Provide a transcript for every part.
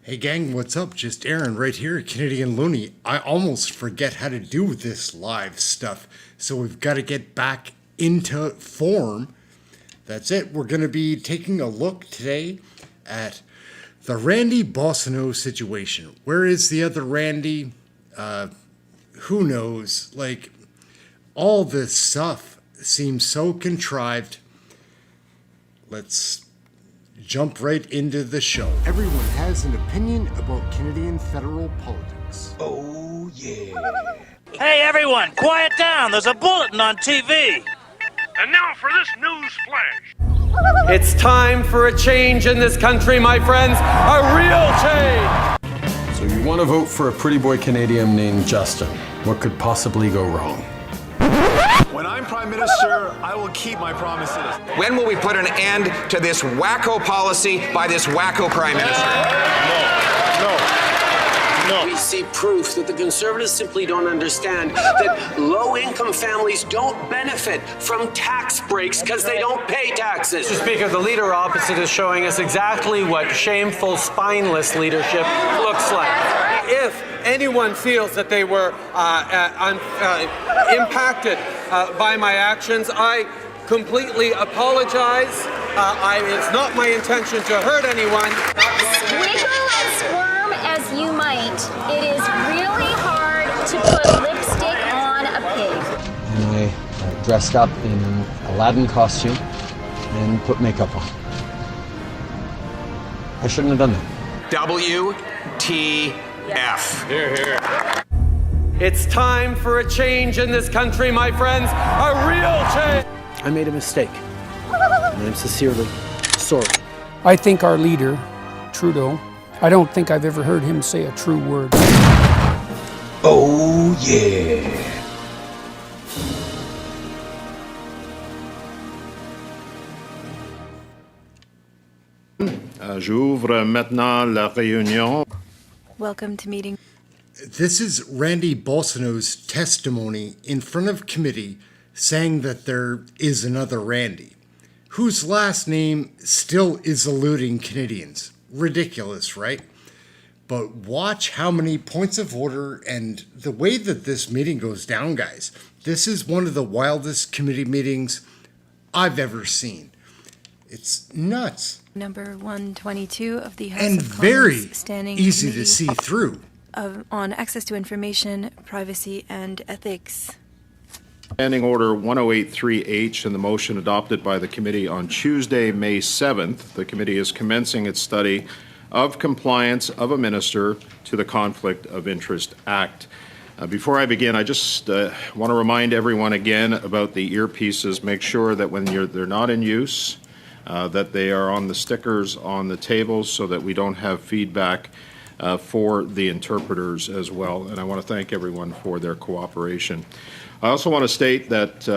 Hey gang, what's up? Just Darren right here at Canadian Looney. I almost forget how to do this live stuff, so we've got to get back into form. That's it. We're going to be taking a look today at the Randy Boissonnault situation. Where is the other Randy? Who knows? Like, all this stuff seems so contrived. Let's jump right into the show. Everyone has an opinion about Canadian federal politics. Oh, yeah. Hey, everyone, quiet down. There's a bulletin on TV. And now for this news flash. It's time for a change in this country, my friends. A real change. So you want to vote for a pretty boy Canadian named Justin. What could possibly go wrong? When I'm Prime Minister, I will keep my promises. When will we put an end to this wacko policy by this wacko Prime Minister? No. We see proof that the Conservatives simply don't understand that low-income families don't benefit from tax breaks because they don't pay taxes. Mr. Speaker, the leader opposite is showing us exactly what shameful, spineless leadership looks like. If anyone feels that they were impacted by my actions, I completely apologize. It's not my intention to hurt anyone. Wiggle and squirm as you might, it is really hard to put lipstick on a pig. And I dressed up in an Aladdin costume and put makeup on. I shouldn't have done that. WTF. Here, here. It's time for a change in this country, my friends. A real change. I made a mistake, and I'm sincerely sorry. I think our leader, Trudeau, I don't think I've ever heard him say a true word. Oh, yeah. J'ouvre maintenant la réunion. Welcome to meeting. This is Randy Boissonnault's testimony in front of committee saying that there is another Randy, whose last name still is eluding Canadians. Ridiculous, right? But watch how many points of order and the way that this meeting goes down, guys. This is one of the wildest committee meetings I've ever seen. It's nuts. Number 122 of the House and of very Commons Standing easy Committee to see through. On access to information, privacy, and ethics. Standing Order 1083H and the motion adopted by the committee on Tuesday, May 7th. The committee is commencing its study of compliance of a minister to the Conflict of Interest Act. Before I begin, I just want to remind everyone again about the earpieces. Make sure that when they're not in use, that they are on the stickers on the tables so that we don't have feedback for the interpreters as well. And I want to thank everyone for their cooperation. I also want to state that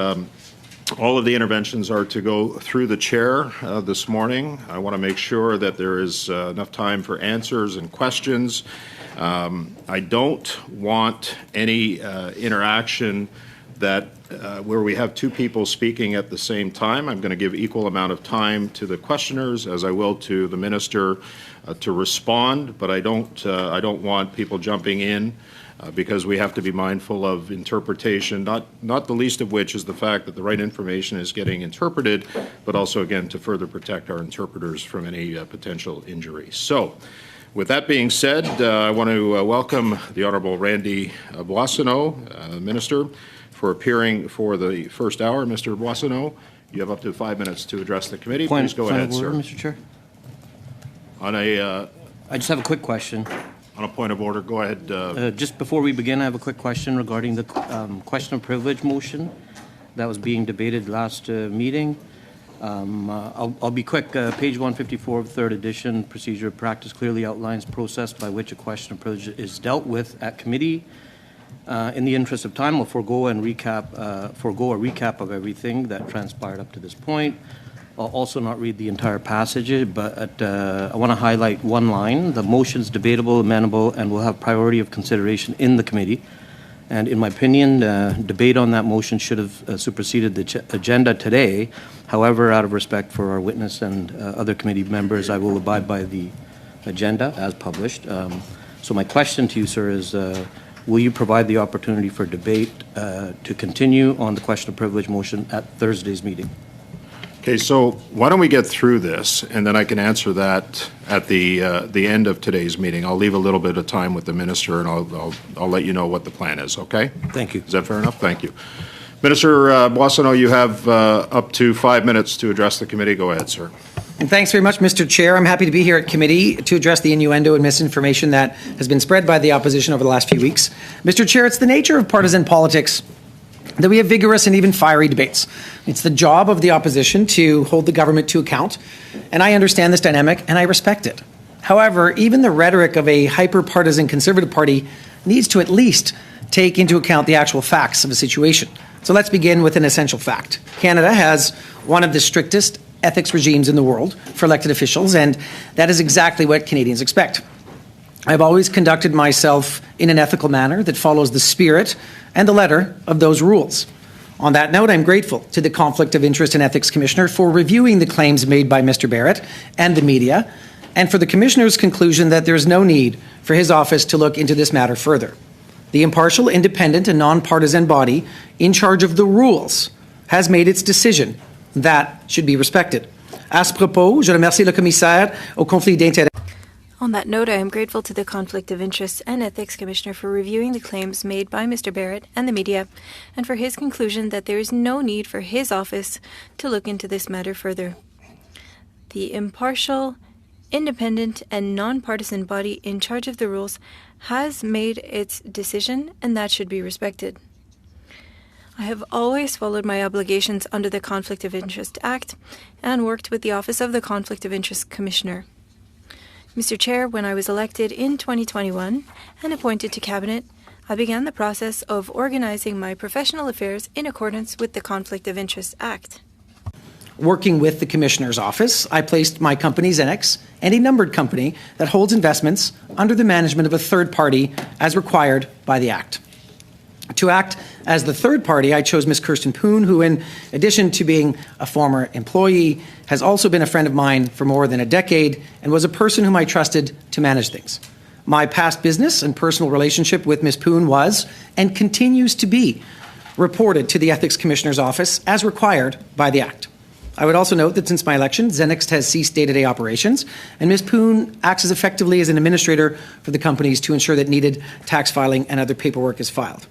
all of the interventions are to go through the chair this morning. I want to make sure that there is enough time for answers and questions. I don't want any interaction that where we have two people speaking at the same time. I'm going to give equal amount of time to the questioners as I will to the minister to respond, but I don't want people jumping in because we have to be mindful of interpretation, not the least of which is the fact that the right information is getting interpreted, but also, again, to further protect our interpreters from any potential injury. So, with that being said, I want to welcome the Honourable Randy Boissonnault, Minister, for appearing for the first hour. Mr. Boissonnault, you have up to 5 minutes to address the committee. Please go ahead, sir. Mr. Chair. I just have a quick question. On a point of order, go ahead. Just before we begin, I have a quick question regarding the question of privilege motion that was being debated last meeting. I'll be quick. Page 154 of the third edition, Procedure of Practice, clearly outlines process by which a question of privilege is dealt with at committee. In the interest of time, we'll forego a recap of everything that transpired up to this point. I'll also not read the entire passage, but I want to highlight one line. The motion is debatable, amendable, and will have priority of consideration in the committee. And in my opinion, debate on that motion should have superseded the agenda today. However, out of respect for our witness and other committee members, I will abide by the agenda as published. So my question to you, sir, is will you provide the opportunity for debate to continue on the question of privilege motion at Thursday's meeting? Okay, so why don't we get through this, and then I can answer that at the end of today's meeting. I'll leave a little bit of time with the minister, and I'll let you know what the plan is, okay? Thank you. Is that fair enough? Thank you. Minister BOISSONNAULT, you have up to 5 minutes to address the committee. Go ahead, sir. And thanks very much, Mr. Chair. I'm happy to be here at committee to address the innuendo and misinformation that has been spread by the opposition over the last few weeks. Mr. Chair, it's the nature of partisan politics that we have vigorous and even fiery debates. It's the job of the opposition to hold the government to account, and I understand this dynamic and I respect it. However, even the rhetoric of a hyper-partisan Conservative Party needs to at least take into account the actual facts of the situation. So let's begin with an essential fact. Canada has one of the strictest ethics regimes in the world for elected officials, and that is exactly what Canadians expect. I've always conducted myself in an ethical manner that follows the spirit and the letter of those rules. On that note, I'm grateful to the Conflict of Interest and Ethics Commissioner for reviewing the claims made by Mr. Barrett and the media, and for the Commissioner's conclusion that there is no need for his office to look into this matter further. The impartial, independent, and non-partisan body in charge of the rules has made its decision. That should be respected. À ce propos, je remercie le commissaire au conflit d'intérêts. On that note, I am grateful to the Conflict of Interest and Ethics Commissioner for reviewing the claims made by Mr. Barrett and the media, and for his conclusion that there is no need for his office to look into this matter further. The impartial, independent, and non-partisan body in charge of the rules has made its decision, and that should be respected. I have always followed my obligations under the Conflict of Interest Act and worked with the Office of the Conflict of Interest Commissioner. Mr. Chair, when I was elected in 2021 and appointed to Cabinet, I began the process of organizing my professional affairs in accordance with the Conflict of Interest Act. Working with the Commissioner's office, I placed my company, Xenix, and a numbered company that holds investments under the management of a third party as required by the Act. To act as the third party, I chose Ms. Kirsten Poon, who, in addition to being a former employee, has also been a friend of mine for more than a decade and was a person whom I trusted to manage things. My past business and personal relationship with Ms. Poon was, and continues to be, reported to the Ethics Commissioner's office as required by the Act. I would also note that since my election, Xenix has ceased day-to-day operations, and Ms. Poon acts as effectively as an administrator for the companies to ensure that needed tax filing and other paperwork is filed.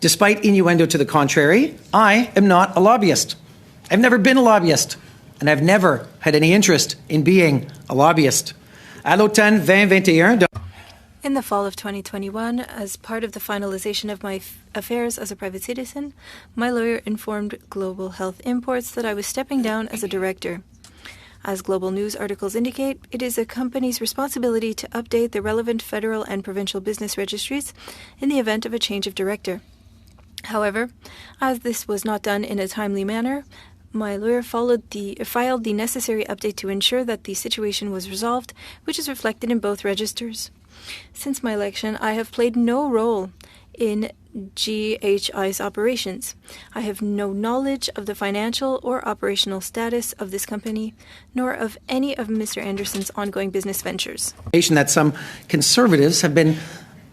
Despite innuendo to the contrary, I am not a lobbyist. I've never been a lobbyist, and I've never had any interest in being a lobbyist. À l'automne 2021, In the fall of 2021, as part of the finalization of my affairs as a private citizen, my lawyer informed Global Health Imports that I was stepping down as a director. As Global News articles indicate, it is a company's responsibility to update the relevant federal and provincial business registries in the event of a change of director. However, as this was not done in a timely manner, my lawyer filed the necessary update to ensure that the situation was resolved, which is reflected in both registers. Since my election, I have played no role in GHI's operations. I have no knowledge of the financial or operational status of this company, nor of any of Mr. Anderson's ongoing business ventures. That some Conservatives have been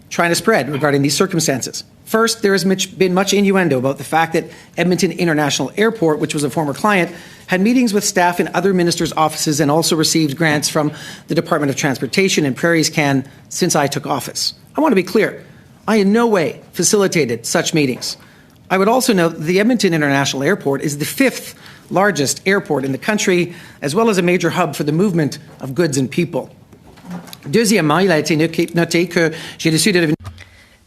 trying to spread regarding these circumstances. First, there has been much innuendo about the fact that Edmonton International Airport, which was a former client, had meetings with staff in other ministers' offices and also received grants from the Department of Transportation and Prairie's Can since I took office. I want to be clear. I in no way facilitated such meetings. I would also note that the Edmonton International Airport is the 5th largest airport in the country, as well as a major hub for the movement of goods and people. Deuxièmement, il a été noté que j'ai décidé de devenir.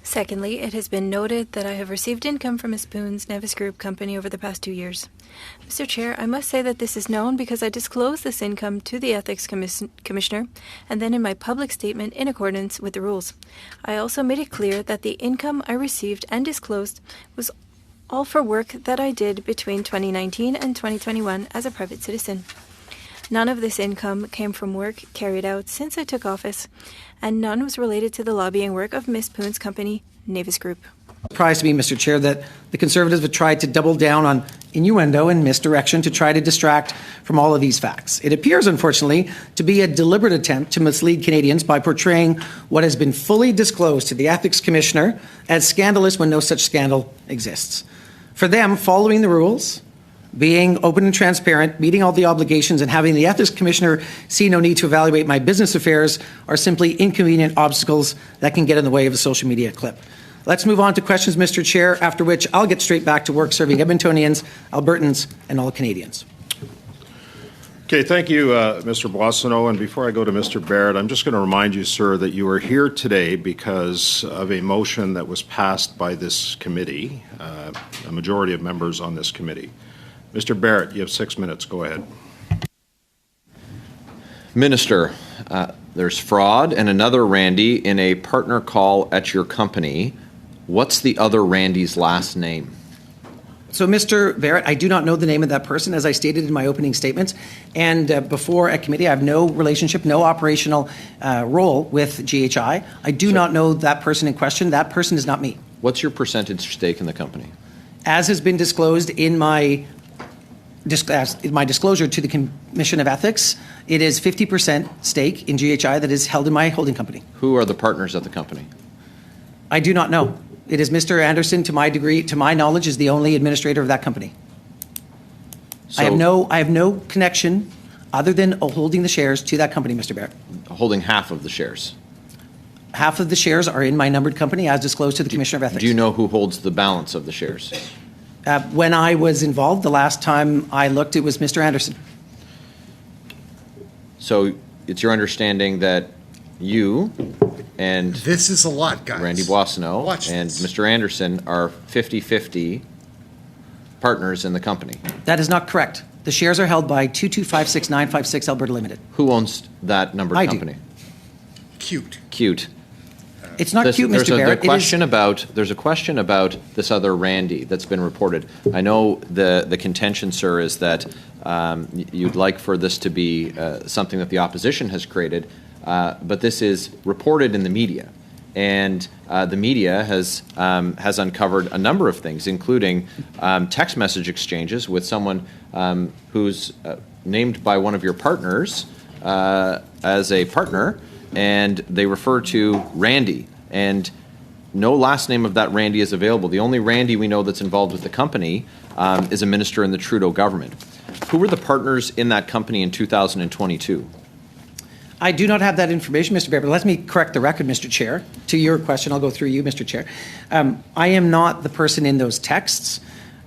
Secondly, it has been noted that I have received income from Ms. Poon's Nevis Group company over the past 2 years. Mr. Chair, I must say that this is known because I disclosed this income to the Ethics Commissioner and then in my public statement in accordance with the rules. I also made it clear that the income I received and disclosed was all for work that I did between 2019 and 2021 as a private citizen. None of this income came from work carried out since I took office, and none was related to the lobbying work of Ms. Poon's company, Nevis Group. Surprise to me, Mr. Chair, that the Conservatives have tried to double down on innuendo and misdirection to try to distract from all of these facts. It appears, unfortunately, to be a deliberate attempt to mislead Canadians by portraying what has been fully disclosed to the Ethics Commissioner as scandalous when no such scandal exists. For them, following the rules, being open and transparent, meeting all the obligations, and having the Ethics Commissioner see no need to evaluate my business affairs are simply inconvenient obstacles that can get in the way of a social media clip. Let's move on to questions, Mr. Chair, after which I'll get straight back to work serving Edmontonians, Albertans, and all Canadians. Okay, thank you, Mr. Boissonnault. And before I go to Mr. Barrett, I'm just going to remind you, sir, that you are here today because of a motion that was passed by this committee, a majority of members on this committee. Mr. Barrett, you have 6 minutes. Go ahead. Minister, there's fraud and another Randy in a partner call at your company. What's the other Randy's last name? So, Mr. Barrett, I do not know the name of that person, as I stated in my opening statements. And before at committee, I have no relationship, no operational role with GHI. I do not know that person in question. That person is not me. What's your percentage stake in the company? As has been disclosed in my disclosure to the Commission of Ethics, it is 50% stake in GHI that is held in my holding company. Who are the partners at the company? I do not know. It is Mr. Anderson, to my knowledge, is the only administrator of that company. So, I have no connection other than holding the shares to that company, Mr. Barrett. Holding half of the shares? Half of the shares are in my numbered company, as disclosed to the Commissioner of Ethics. Do you know who holds the balance of the shares? When I was involved, the last time I looked, it was Mr. Anderson. So it's your understanding that you and this is a lot, guys. Randy Boissonnault and Mr. Anderson are 50-50 partners in the company. That is not correct. The shares are held by 2256956 Alberta Limited. Who owns that numbered company? Cute. It's not cute, Mr. Barrett. There's a question about this other Randy that's been reported. I know the contention, sir, is that you'd like for this to be something that the opposition has created, but this is reported in the media. And the media has uncovered a number of things, including text message exchanges with someone who's named by one of your partners as a partner, and they refer to Randy, and no last name of that Randy is available. The only Randy we know that's involved with the company is a minister in the Trudeau government. Who were the partners in that company in 2022? I do not have that information, Mr. Barrett, but let me correct the record, Mr. Chair. To your question, I'll go through you, Mr. Chair. I am not the person in those texts.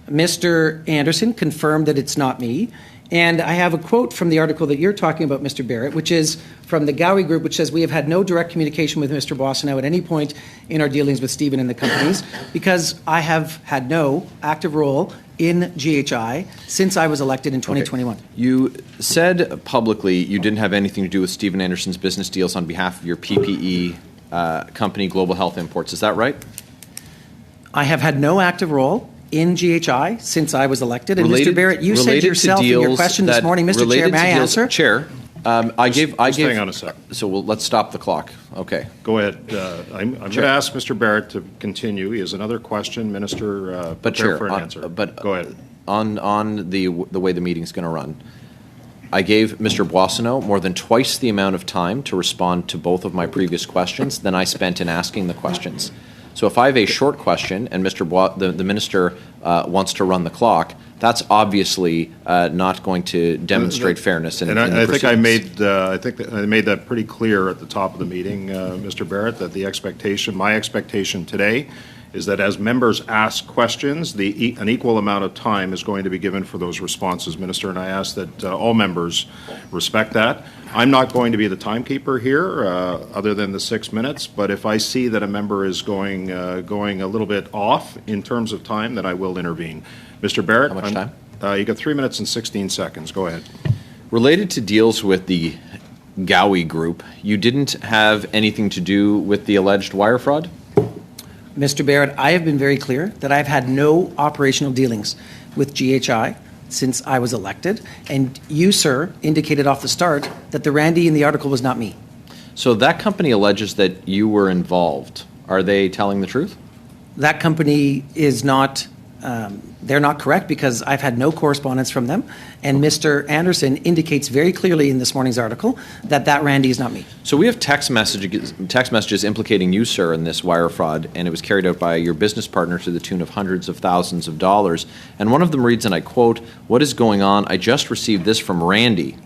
Mr. Anderson confirmed that it's not me. And I have a quote from the article that you're talking about, Mr. Barrett, which is from the Gowie Group, which says, "We have had no direct communication with Mr. Boissonnault at any point in our dealings with Stephen and the companies because I have had no active role in GHI since I was elected in 2021. Okay. You said publicly you didn't have anything to do with Stephen Anderson's business deals on behalf of your PPE company, Global Health Imports. Is that right? I have had no active role in GHI since I was elected. And Mr. Barrett, you said yourself in your question this morning, Mr. Chair, may I answer? Chair, I gave. Hang on a sec. So let's stop the clock. Okay. Go ahead. I'm going to ask Mr. Barrett to continue. He has another question. Minister, prepare for an answer. But go ahead. On the way the meeting's going to run, I gave Mr. Boissonnault more than twice the amount of time to respond to both of my previous questions than I spent in asking the questions. So if I have a short question and the minister wants to run the clock, that's obviously not going to demonstrate fairness. And I think I made that pretty clear at the top of the meeting, Mr. Barrett, that my expectation today is that as members ask questions, an equal amount of time is going to be given for those responses, Minister, and I ask that all members respect that. I'm not going to be the timekeeper here, other than the 6 minutes, but if I see that a member is going a little bit off in terms of time, then I will intervene. Mr. Barrett, how much time? You got 3 minutes and 16 seconds. Go ahead. Related to deals with the Gowie Group, you didn't have anything to do with the alleged wire fraud? Mr. Barrett, I have been very clear that I've had no operational dealings with GHI since I was elected, and you, sir, indicated off the start that the Randy in the article was not me. So that company alleges that you were involved. Are they telling the truth? That company is not, they're not correct because I've had no correspondence from them. And Mr. Anderson indicates very clearly in this morning's article that that Randy is not me. So we have text messages implicating you, sir, in this wire fraud, and it was carried out by your business partner to the tune of hundreds of thousands of dollars. And one of them reads, and I quote, "What is going on? I just received this from Randy."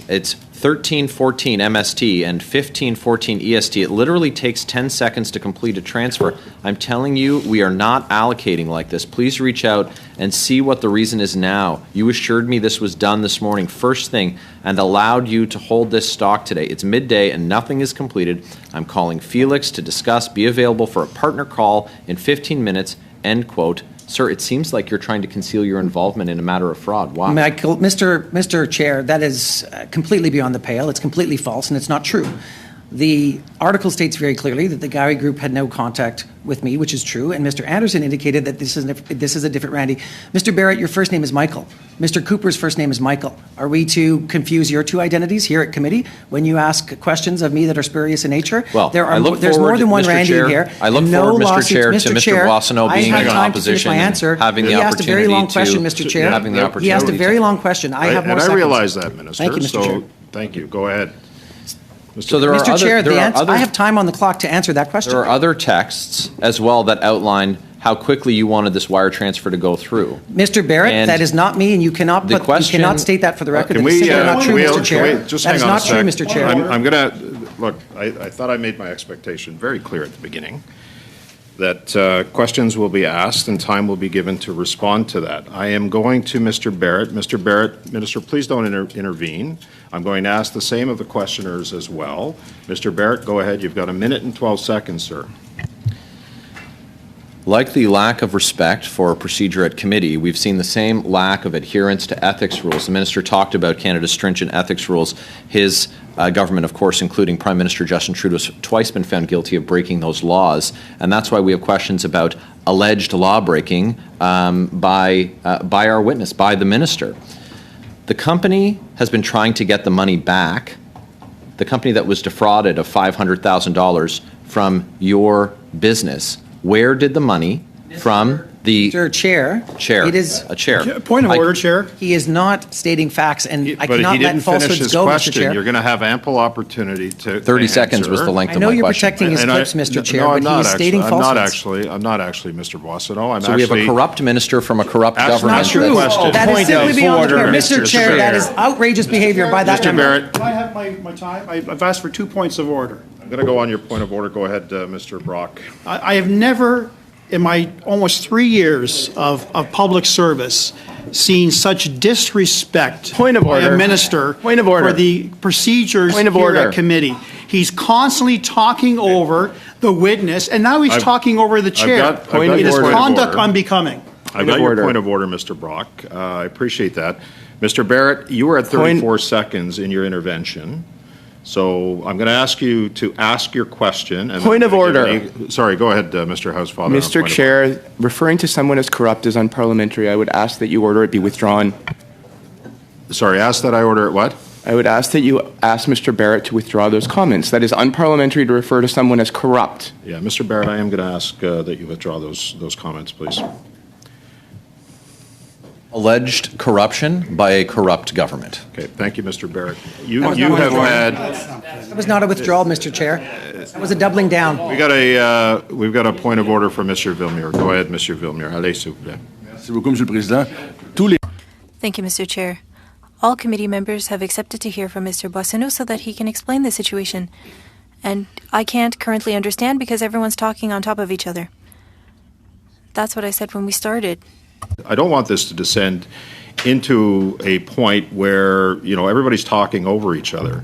It's 1314 MST and 1514 EST. It literally takes 10 seconds to complete a transfer. I'm telling you, we are not allocating like this. Please reach out and see what the reason is now. You assured me this was done this morning, first thing, and allowed you to hold this stock today. It's midday and nothing is completed. I'm calling Felix to discuss. Be available for a partner call in 15 minutes, end quote. Sir, it seems like you're trying to conceal your involvement in a matter of fraud. Why? Michael, Mr. Chair, that is completely beyond the pale. It's completely false, and it's not true. The article states very clearly that the Gowrie Group had no contact with me, which is true, and Mr. Anderson indicated that this is a different Randy. Mr. Barrett, your first name is Michael. Mr. Cooper's first name is Michael. Are we to confuse your two identities here at committee when you ask questions of me that are spurious in nature? Well, there's more than one Randy in here. I look forward, Mr. Chair, to Mr. Boissonnault being in opposition and having the opportunity to... He asked a very long question, Mr. Chair. He asked a very long question. I have more seconds. And I realize that, Minister. Thank you, Mr. Chair. Thank you. Go ahead. So Mr. Chair, I have time on the clock to answer that question. There are other texts as well that outline how quickly you wanted this wire transfer to go through. Mr. Barrett, that is not me, and you cannot state that for the record. That is simply not true, Mr. Chair. That is not true, Mr. Chair. I'm going to, look, I thought I made my expectation very clear at the beginning that questions will be asked and time will be given to respond to that. I am going to Mr. Barrett. Mr. Barrett, Minister, please don't intervene. I'm going to ask the same of the questioners as well. Mr. Barrett, go ahead. You've got a minute and 12 seconds, sir. Like the lack of respect for procedure at committee, we've seen the same lack of adherence to ethics rules. The Minister talked about Canada's stringent ethics rules. His government, of course, including Prime Minister Justin Trudeau, has twice been found guilty of breaking those laws. And that's why we have questions about alleged law breaking by our witness, by the Minister. The company has been trying to get the money back, the company that was defrauded of $500,000 from your business. Where did the money from the Chair? It is a chair. Point of order, Chair. He is not stating facts, and I but cannot he didn't let falsehoods finish his go, question. Mr. Chair. You're going to have ample opportunity to 30 seconds was the length of my question. I know you're protecting his clips, Mr. Chair, no, but he is stating falsehoods. I'm not actually, Mr. Boissonnault. So we have a corrupt minister from a corrupt government. Not true. That is simply beyond the point. Mr. Chair, that is outrageous behavior by that member. Mr. Barrett. Can I have my time? I've asked for 2 points of order. I'm going to go on your point of order. Go ahead, Mr. Brock. I have never, in my almost 3 years of public service, seen such disrespect by a minister for the procedures here at committee. He's constantly talking over the witness, and now he's talking over the chair. It is conduct unbecoming. I've got your point of order, Mr. Brock. I appreciate that. Mr. Barrett, you were at 34 seconds in your intervention. So I'm going to ask you to ask your question. And point of order. Sorry, go ahead, Mr. Housefather. Mr. Chair, referring to someone as corrupt is unparliamentary. I would ask that you order it be withdrawn. Sorry, ask that I order it what? I would ask that you ask Mr. Barrett to withdraw those comments. That is unparliamentary to refer to someone as corrupt. Yeah, Mr. Barrett, I am going to ask that you withdraw those comments, please. Alleged corruption by a corrupt government. Okay, thank you, Mr. Barrett. You have had... That was not a withdrawal, Mr. Chair. That was a doubling down. We've got a point of order from Mr. Villemure. Go ahead, Mr. Villemure. Allez, s'il vous plaît. Thank you, Mr. Chair. All committee members have accepted to hear from Mr. Boissonnault so that he can explain the situation. And I can't currently understand because everyone's talking on top of each other. That's what I said when we started. I don't want this to descend into a point where, everybody's talking over each other.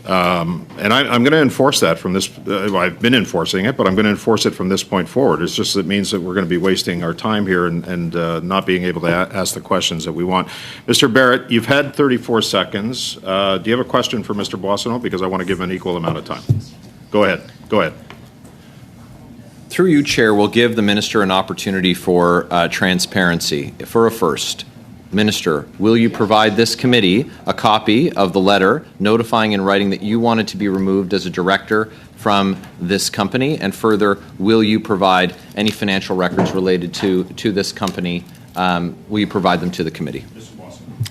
And I'm going to enforce that from this. I've been enforcing it, but I'm going to enforce it from this point forward. It's just it means that we're going to be wasting our time here and not being able to ask the questions that we want. Mr. Barrett, you've had 34 seconds. Do you have a question for Mr. Boissonnault? Because I want to give an equal amount of time. Go ahead. Go ahead. Through you, Chair, we'll give the Minister an opportunity for transparency. For a first, Minister, will you provide this committee a copy of the letter notifying in writing that you wanted to be removed as a director from this company? And further, will you provide any financial records related to this company? Will you provide them to the committee?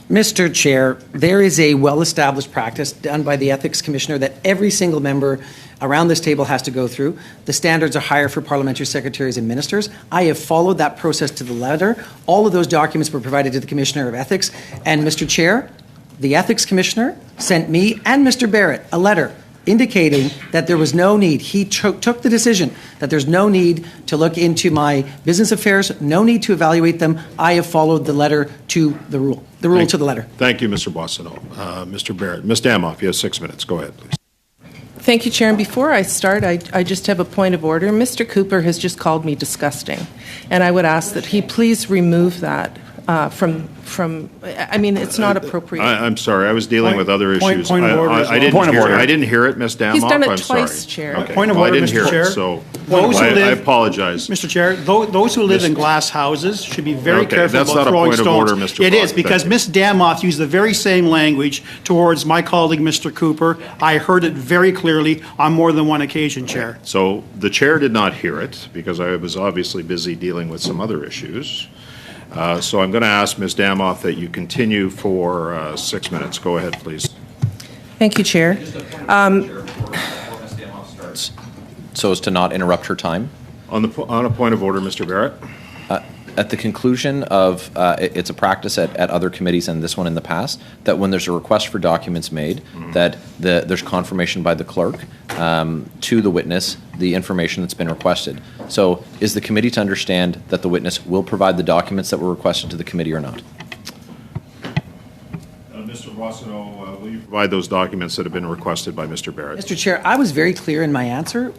Mr. Chair, there is a well-established practice done by the Ethics Commissioner that every single member around this table has to go through. The standards are higher for parliamentary secretaries and ministers. I have followed that process to the letter. All of those documents were provided to the Commissioner of Ethics. And Mr. Chair, the Ethics Commissioner sent me and Mr. Barrett a letter indicating that there was no need. He took the decision that there's no need to look into my business affairs, no need to evaluate them. I have followed the letter to the rule to the letter. Thank you, Mr. Boissonnault. Mr. Barrett. Ms. Damoff, you have 6 minutes. Go ahead, please. Thank you, Chair. And before I start, I just have a point of order. Mr. Cooper has just called me disgusting, and I would ask that he please remove that from. I mean, it's not appropriate. I'm sorry. I was dealing with other issues. Point of order. I didn't hear it, Ms. Damoff. He's done it I'm twice, sorry. Chair. Okay. Point of Well, order, I didn't Mr. hear Chair. it, so I apologize. Mr. Chair, those who live in glass houses should be very careful that's about not a throwing point of stones. order, Mr. It is, Clark. because Thank Ms. Damoff used the very same language towards my colleague, Mr. Cooper. I heard it very clearly on more than one occasion, Chair. So the chair did not hear it because I was obviously busy dealing with some other issues. So I'm going to ask Ms. Damoff that you continue for 6 minutes. Go ahead, please. Thank you, Chair. So as to not interrupt her time? On a point of order, Mr. Barrett. At the conclusion of, it's a practice at other committees and this one in the past, that when there's a request for documents made, that there's confirmation by the clerk to the witness the information that's been requested. So is the committee to understand that the witness will provide the documents that were requested to the committee or not? Mr. Boissonnault, will you provide those documents that have been requested by Mr. Barrett? Mr. Chair, I was very clear in my answer.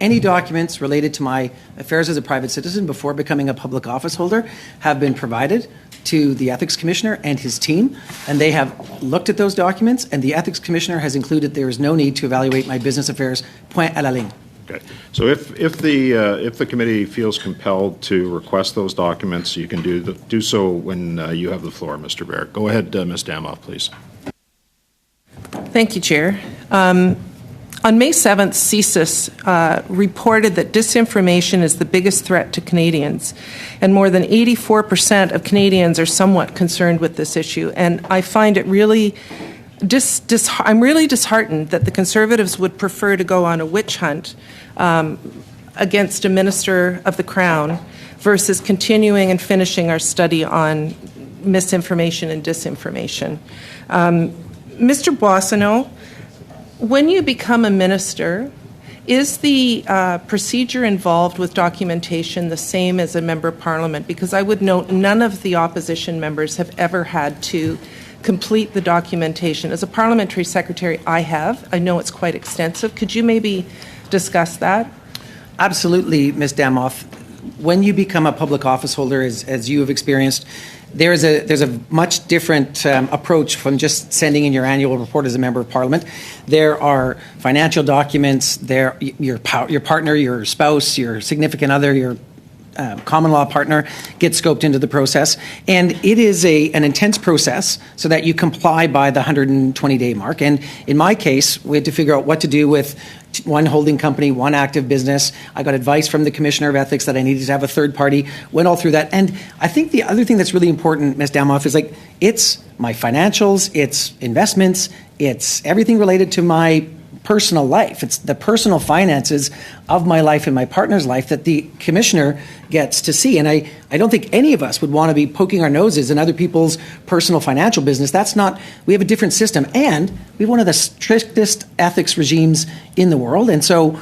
Any documents related to my affairs as a private citizen before becoming a public office holder have been provided to the Ethics Commissioner and his team, and they have looked at those documents, and the Ethics Commissioner has included there is no need to evaluate my business affairs, point à la ligne. Okay. So if the committee feels compelled to request those documents, you can do so when you have the floor, Mr. Barrett. Go ahead, Ms. Damoff, please. Thank you, Chair. On May 7th, CSIS reported that disinformation is the biggest threat to Canadians, and more than 84% of Canadians are somewhat concerned with this issue. And I find it really, I'm really disheartened that the Conservatives would prefer to go on a witch hunt against a Minister of the Crown versus continuing and finishing our study on misinformation and disinformation. Mr. Boissonnault, when you become a minister, is the procedure involved with documentation the same as a member of Parliament? Because I would note none of the opposition members have ever had to complete the documentation. As a parliamentary secretary, I have. I know it's quite extensive. Could you maybe discuss that? Absolutely, Ms. Damoff. When you become a public office holder, as you have experienced, there's a much different approach from just sending in your annual report as a member of Parliament. There are financial documents. Your partner, your spouse, your significant other, your common law partner get scoped into the process, and it is an intense process so that you comply by the 120-day mark. And in my case, we had to figure out what to do with one holding company, one active business. I got advice from the Commissioner of Ethics that I needed to have a third party, went all through that. And I think the other thing that's really important, Ms. Damoff, is it's my financials, it's investments, it's everything related to my personal life. It's the personal finances of my life and my partner's life that the Commissioner gets to see. And I don't think any of us would want to be poking our noses in other people's personal financial business. That's not, we have a different system, and we have one of the strictest ethics regimes in the world. And so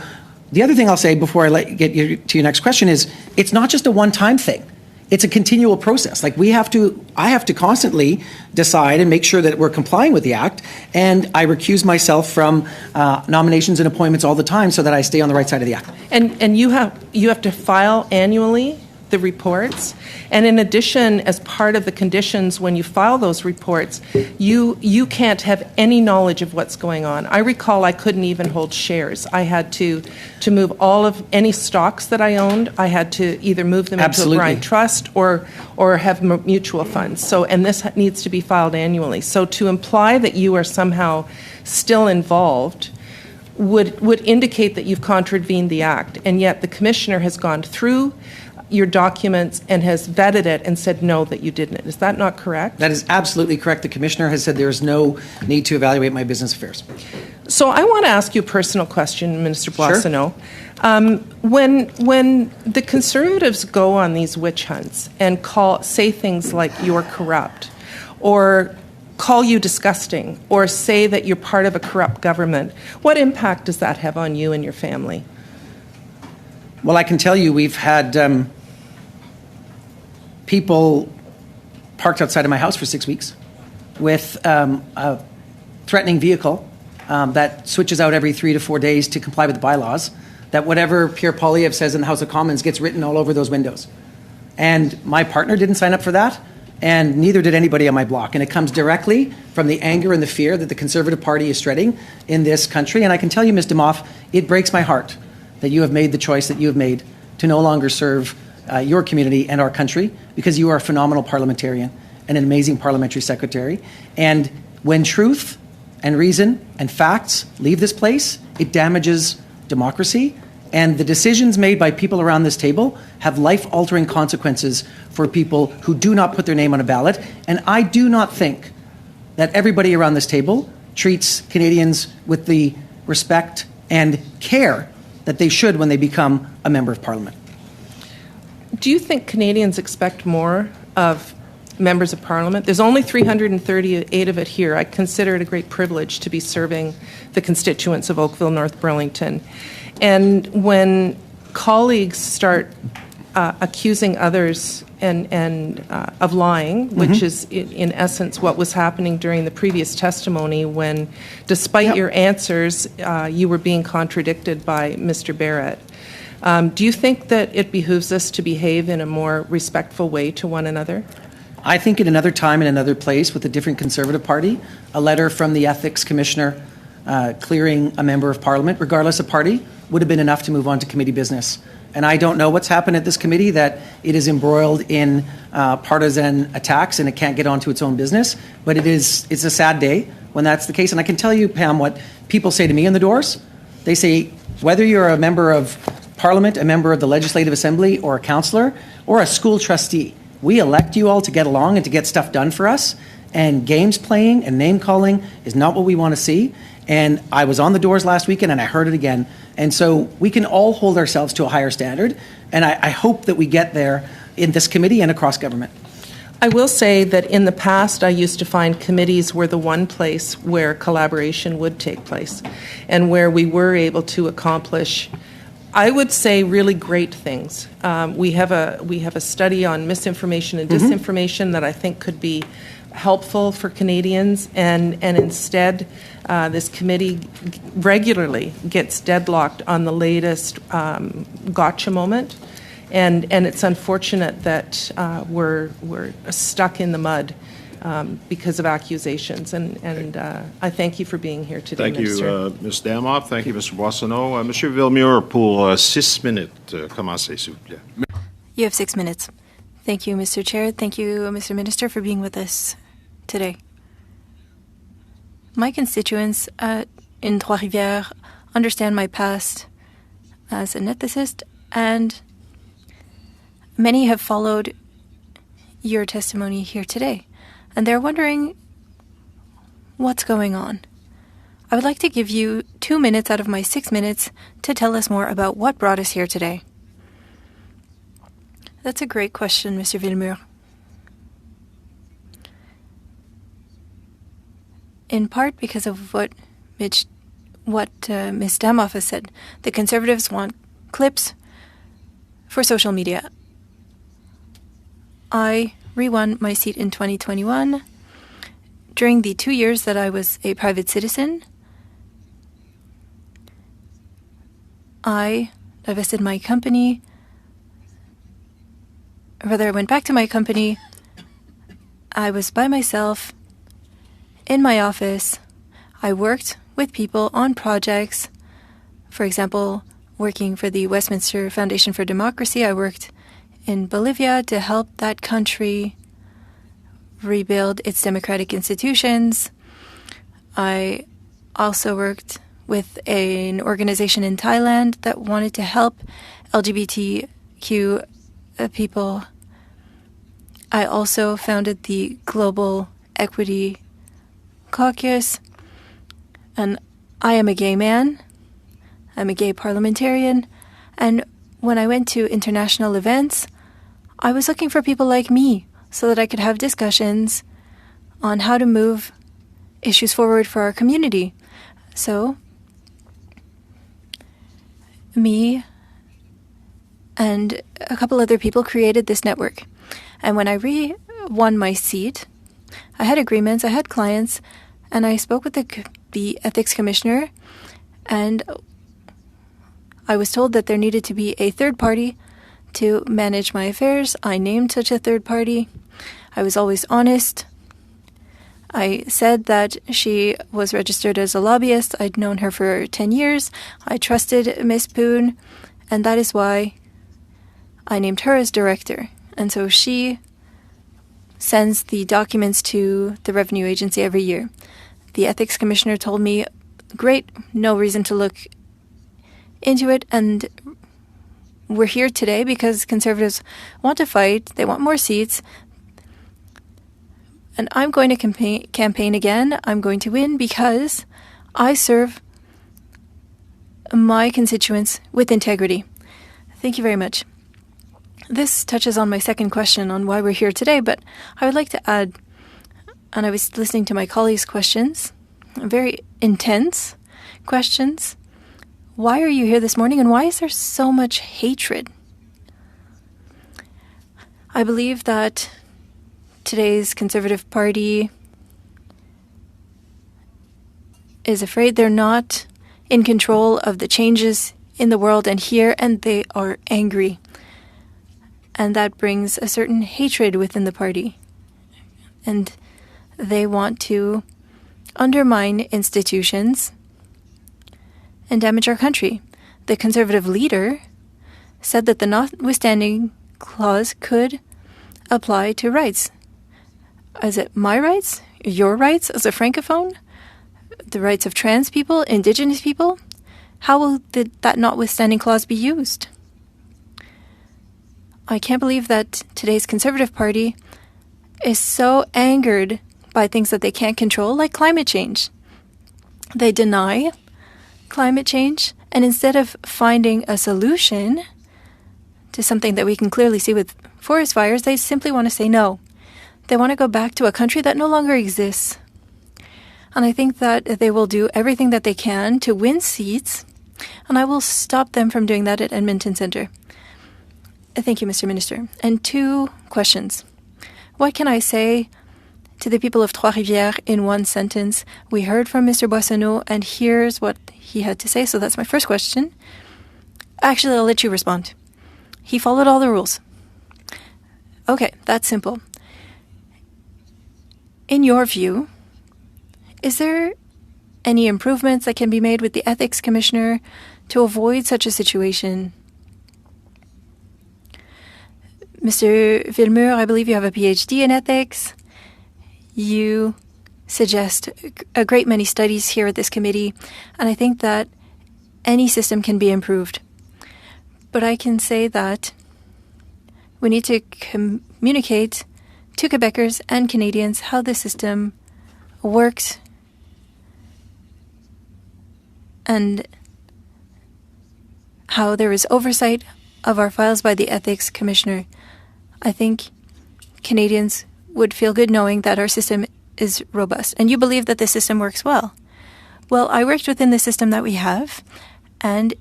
the other thing I'll say before I get you to your next question is, it's not just a one-time thing. It's a continual process. I have to constantly decide and make sure that we're complying with the Act, and I recuse myself from nominations and appointments all the time so that I stay on the right side of the Act. And you have to file annually the reports. And in addition, as part of the conditions when you file those reports, you can't have any knowledge of what's going on. I recall I couldn't even hold shares. I had to move all of any stocks that I owned. I had to either move them into a Bryant trust or have mutual funds. So, and this needs to be filed annually. So to imply that you are somehow still involved would indicate that you've contravened the act, and yet the commissioner has gone through your documents and has vetted it and said no, that you didn't. Is that not correct? That is absolutely correct. The commissioner has said there is no need to evaluate my business affairs. So I want to ask you a personal question, Minister Boissonnault. When the Conservatives go on these witch hunts and say things like you're corrupt, or call you disgusting, or say that you're part of a corrupt government, what impact does that have on you and your family? Well, I can tell you we've had people parked outside of my house for 6 weeks with a threatening vehicle that switches out every 3 to 4 days to comply with the bylaws, that whatever Pierre Poilievre says in the House of Commons gets written all over those windows. And my partner didn't sign up for that, and neither did anybody on my block. And it comes directly from the anger and the fear that the Conservative Party is spreading in this country. And I can tell you, Ms. Damoff, it breaks my heart that you have made the choice that you have made to no longer serve your community and our country, because you are a phenomenal parliamentarian and an amazing parliamentary secretary. And when truth and reason and facts leave this place, it damages democracy. And the decisions made by people around this table have life-altering consequences for people who do not put their name on a ballot. And I do not think that everybody around this table treats Canadians with the respect and care that they should when they become a member of Parliament. Do you think Canadians expect more of members of Parliament? There's only 338 of it here. I consider it a great privilege to be serving the constituents of Oakville, North Burlington. And when colleagues start accusing others of lying, which is in essence what was happening during the previous testimony, when despite your answers, you were being contradicted by Mr. Barrett. Do you think that it behooves us to behave in a more respectful way to one another? I think at another time, in another place, with a different Conservative Party, a letter from the Ethics Commissioner clearing a member of Parliament, regardless of party, would have been enough to move on to committee business. And I don't know what's happened at this committee, that it is embroiled in partisan attacks and it can't get onto its own business. But it's a sad day when that's the case. And I can tell you, Pam, what people say to me in the doors. They say, whether you're a member of Parliament, a member of the Legislative Assembly, or a councillor, or a school trustee, we elect you all to get along and to get stuff done for us. And games playing and name calling is not what we want to see. And I was on the doors last weekend and I heard it again. And so we can all hold ourselves to a higher standard. And I hope that we get there in this committee and across government. I will say that in the past, I used to find committees were the one place where collaboration would take place and where we were able to accomplish, I would say, really great things. We have a study on misinformation and disinformation that I think could be helpful for Canadians, and instead this committee regularly gets deadlocked on the latest gotcha moment, and it's unfortunate that we're stuck in the mud because of accusations, and I thank you for being here today, Thank Minister. you, Ms. Damoff. Thank you, Mr. Boissonnault. Monsieur Villemure, pour 6 minutes. Commencez, s'il vous plaît. You have 6 minutes. Thank you, Mr. Chair. Thank you, Mr. Minister, for being with us today. My constituents in Trois-Rivières understand my past as an ethicist, and many have followed your testimony here today, and they're wondering what's going on. I would like to give you 2 minutes out of my 6 minutes to tell us more about what brought us here today. That's a great question, Mr. Villemure. In part because of what Ms. Damoff has said. The Conservatives want clips for social media. I re-won my seat in 2021. During the 2 years that I was a private citizen, I divested my company whether I went back to my company, I was by myself in my office. I worked with people on projects. For example, working for the Westminster Foundation for Democracy, I worked in Bolivia to help that country rebuild its democratic institutions. I also worked with an organization in Thailand that wanted to help LGBTQ people. I also founded the Global Equity Caucus, and I am a gay man. I'm a gay parliamentarian, and when I went to international events, I was looking for people like me so that I could have discussions on how to move issues forward for our community. So, me and a couple other people created this network. And when I won my seat, I had agreements, I had clients, and I spoke with the ethics commissioner, and I was told that there needed to be a third party to manage my affairs. I named such a third party. I was always honest. I said that she was registered as a lobbyist. I'd known her for 10 years. I trusted Miss Poon, and that is why I named her as director. And so she sends the documents to the Revenue Agency every year. The ethics commissioner told me, great, no reason to look into it, and we're here today because Conservatives want to fight. They want more seats. And I'm going to campaign again. I'm going to win because I serve my constituents with integrity. Thank you very much. This touches on my second question on why we're here today, but I would like to add, and I was listening to my colleagues' questions, very intense questions. Why are you here this morning, and why is there so much hatred? I believe that today's Conservative Party is afraid they're not in control of the changes in the world and here, and they are angry. And that brings a certain hatred within the party. And they want to undermine institutions and damage our country. The Conservative leader said that the notwithstanding clause could apply to rights. Is it my rights? Your rights as a Francophone? The rights of trans people? Indigenous people? How will that notwithstanding clause be used? I can't believe that today's Conservative Party is so angered by things that they can't control, like climate change. They deny climate change, and instead of finding a solution to something that we can clearly see with forest fires, they simply want to say no. They want to go back to a country that no longer exists. And I think that they will do everything that they can to win seats, and I will stop them from doing that at Edmonton Centre. Thank you, Mr. Minister. And 2 questions. What can I say to the people of Trois-Rivières in one sentence? We heard from Mr. Boissonnault, and here's what he had to say. So that's my first question. Actually, I'll let you respond. He followed all the rules. Okay, that's simple. In your view, is there any improvements that can be made with the ethics commissioner to avoid such a situation? Mr. Villemur, I believe you have a PhD in ethics. You suggest a great many studies here at this committee, and I think that any system can be improved. But I can say that we need to communicate to Quebecers and Canadians how the system works and how there is oversight of our files by the ethics commissioner. I think Canadians would feel good knowing that our system is robust. And you believe that the system works well. Well, I worked within the system that we have, and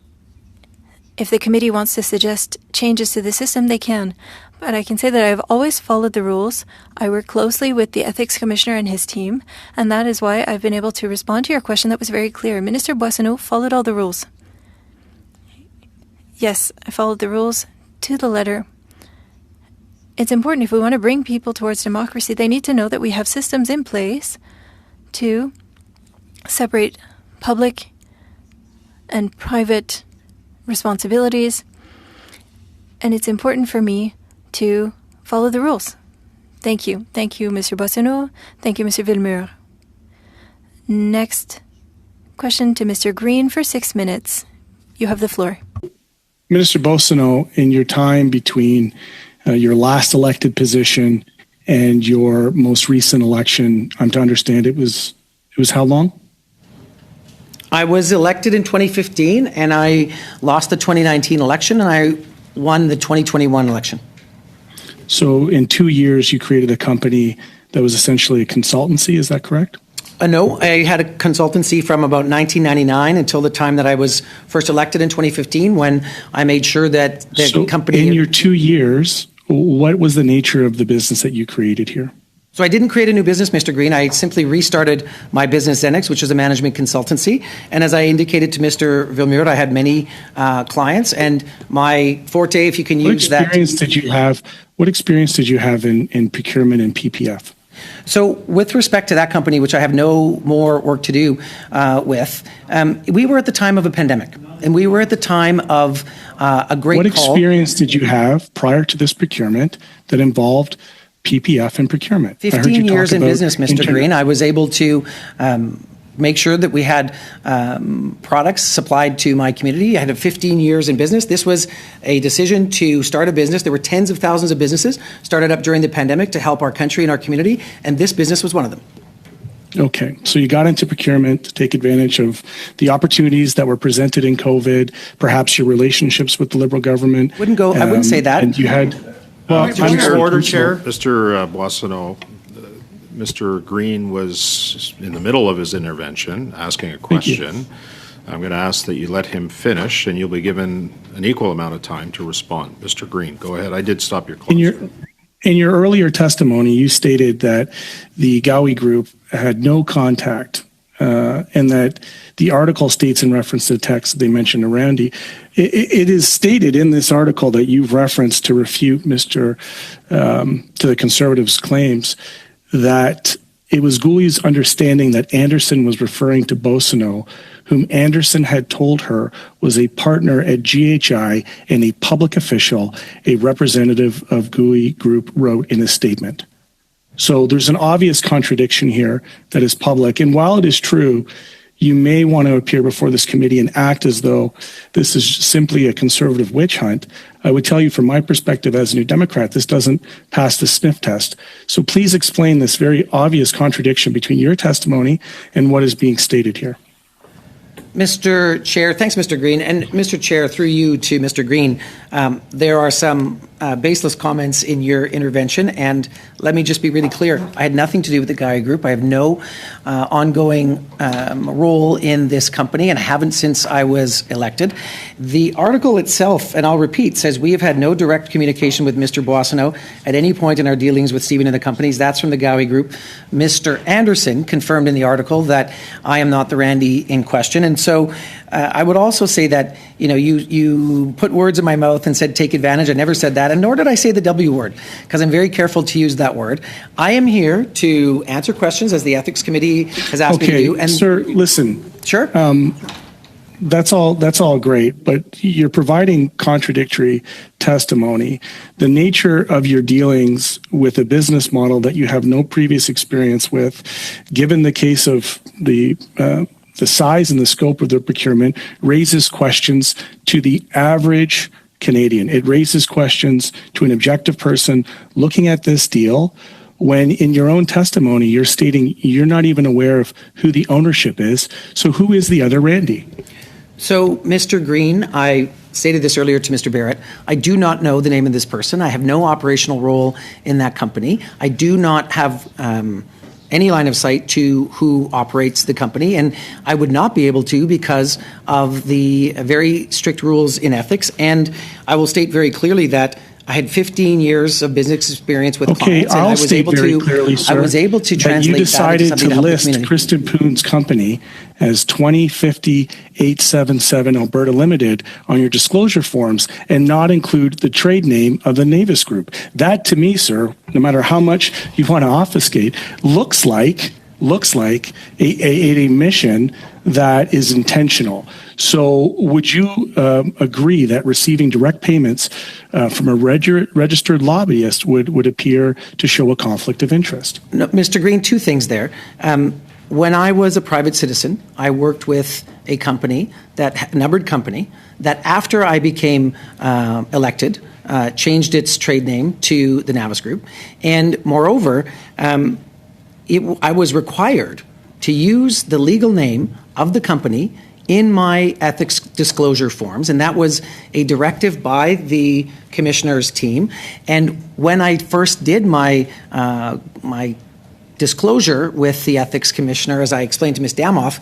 if the committee wants to suggest changes to the system, they can. But I can say that I've always followed the rules. I work closely with the ethics commissioner and his team, and that is why I've been able to respond to your question that was very clear. Minister Boissonnault followed all the rules. Yes, I followed the rules to the letter. it's important if we want to bring people towards democracy, they need to know that we have systems in place to separate public and private responsibilities. And it's important for me to follow the rules. Thank you. Thank you, Mr. Boissonnault. Thank you, Mr. Villemure. Next question to Mr. Green for 6 minutes. You have the floor. Minister Boissonnault, in your time between your last elected position and your most recent election, I'm to understand it was how long? I was elected in 2015, and I lost the 2019 election, and I won the 2021 election. So in 2 years, you created a company that was essentially a consultancy, is that correct? No, I had a consultancy from about 1999 until the time that I was first elected in 2015, when I made sure that the company... In your 2 years, what was the nature of the business that you created here? So I didn't create a new business, Mr. Green. I simply restarted my business, Zenix, which is a management consultancy. And as I indicated to Mr. Villemure, I had many clients, and my forte, if you can use that... What experience did you have in procurement and PPF? So with respect to that company, which I have no more work to do with, we were at the time of a pandemic, and we were at the time of a great What call. experience did you have prior to this procurement that involved PPF and procurement? 15 years in business, Mr. Green. I was able to make sure that we had products supplied to my community. I had 15 years in business. This was a decision to start a business. There were tens of thousands of businesses started up during the pandemic to help our country and our community, and this business was one of them. Okay, so you got into procurement to take advantage of the opportunities that were presented in COVID, perhaps your relationships with the Liberal government. I wouldn't say that. And you had... Order, Chair. Mr. Boissonnault, Mr. Green was in the middle of his intervention asking a question. I'm going to ask that you let him finish, and you'll be given an equal amount of time to respond. Mr. Green, go ahead. I did stop your clock. In your earlier testimony, you stated that the Gowie Group had no contact and that the article states in reference to the text that they mentioned to Randy. It is stated in this article that you've referenced to refute to the Conservatives' claims that it was Gooley's understanding that Anderson was referring to Boissonnault, whom Anderson had told her was a partner at GHI and a public official, a representative of Gooley Group wrote in a statement. So there's an obvious contradiction here that is public. And while it is true, you may want to appear before this committee and act as though this is simply a Conservative witch hunt. I would tell you from my perspective as a New Democrat, this doesn't pass the sniff test. So please explain this very obvious contradiction between your testimony and what is being stated here. Mr. Chair, thanks, Mr. Green. And Mr. Chair, through you to Mr. Green, there are some baseless comments in your intervention. And let me just be really clear. I had nothing to do with the Gaia Group. I have no ongoing role in this company, and I haven't since I was elected. The article itself, and I'll repeat, says we have had no direct communication with Mr. Boissonnault at any point in our dealings with Stephen and the companies. That's from the Gowie Group. Mr. Anderson confirmed in the article that I am not the Randy in question. And so I would also say that, you put words in my mouth and said take advantage. I never said that, and nor did I say the W word, because I'm very careful to use that word. I am here to answer questions as the Ethics Committee has asked me to do. And sir, listen. Sure. That's all great, but you're providing contradictory testimony. The nature of your dealings with a business model that you have no previous experience with, given the case of the size and the scope of the procurement, raises questions to the average Canadian. It raises questions to an objective person looking at this deal when in your own testimony you're stating you're not even aware of who the ownership is. So who is the other Randy? So, Mr. Green, I stated this earlier to Mr. Barrett. I do not know the name of this person. I have no operational role in that company. I do not have any line of sight to who operates the company, and I would not be able to because of the very strict rules in ethics. And I will state very clearly that I had 15 years of business experience with Okay, clients, and I'll I was state able very to. clearly, sir, I was able to that translate you that into decided something to help the list community. Kristen Poon's company as 2050-877 Alberta Limited on your disclosure forms and not include the trade name of the Navis Group. That, to me, sir, no matter how much you want to obfuscate, looks like a mission that is intentional. So would you agree that receiving direct payments from a registered lobbyist would appear to show a conflict of interest? No, Mr. Green, two things there. When I was a private citizen, I worked with a company, numbered company, that after I became elected, changed its trade name to the Navis Group. And moreover, I was required to use the legal name of the company in my ethics disclosure forms, and that was a directive by the commissioner's team. And when I first did my disclosure with the ethics commissioner, as I explained to Ms. Damoff,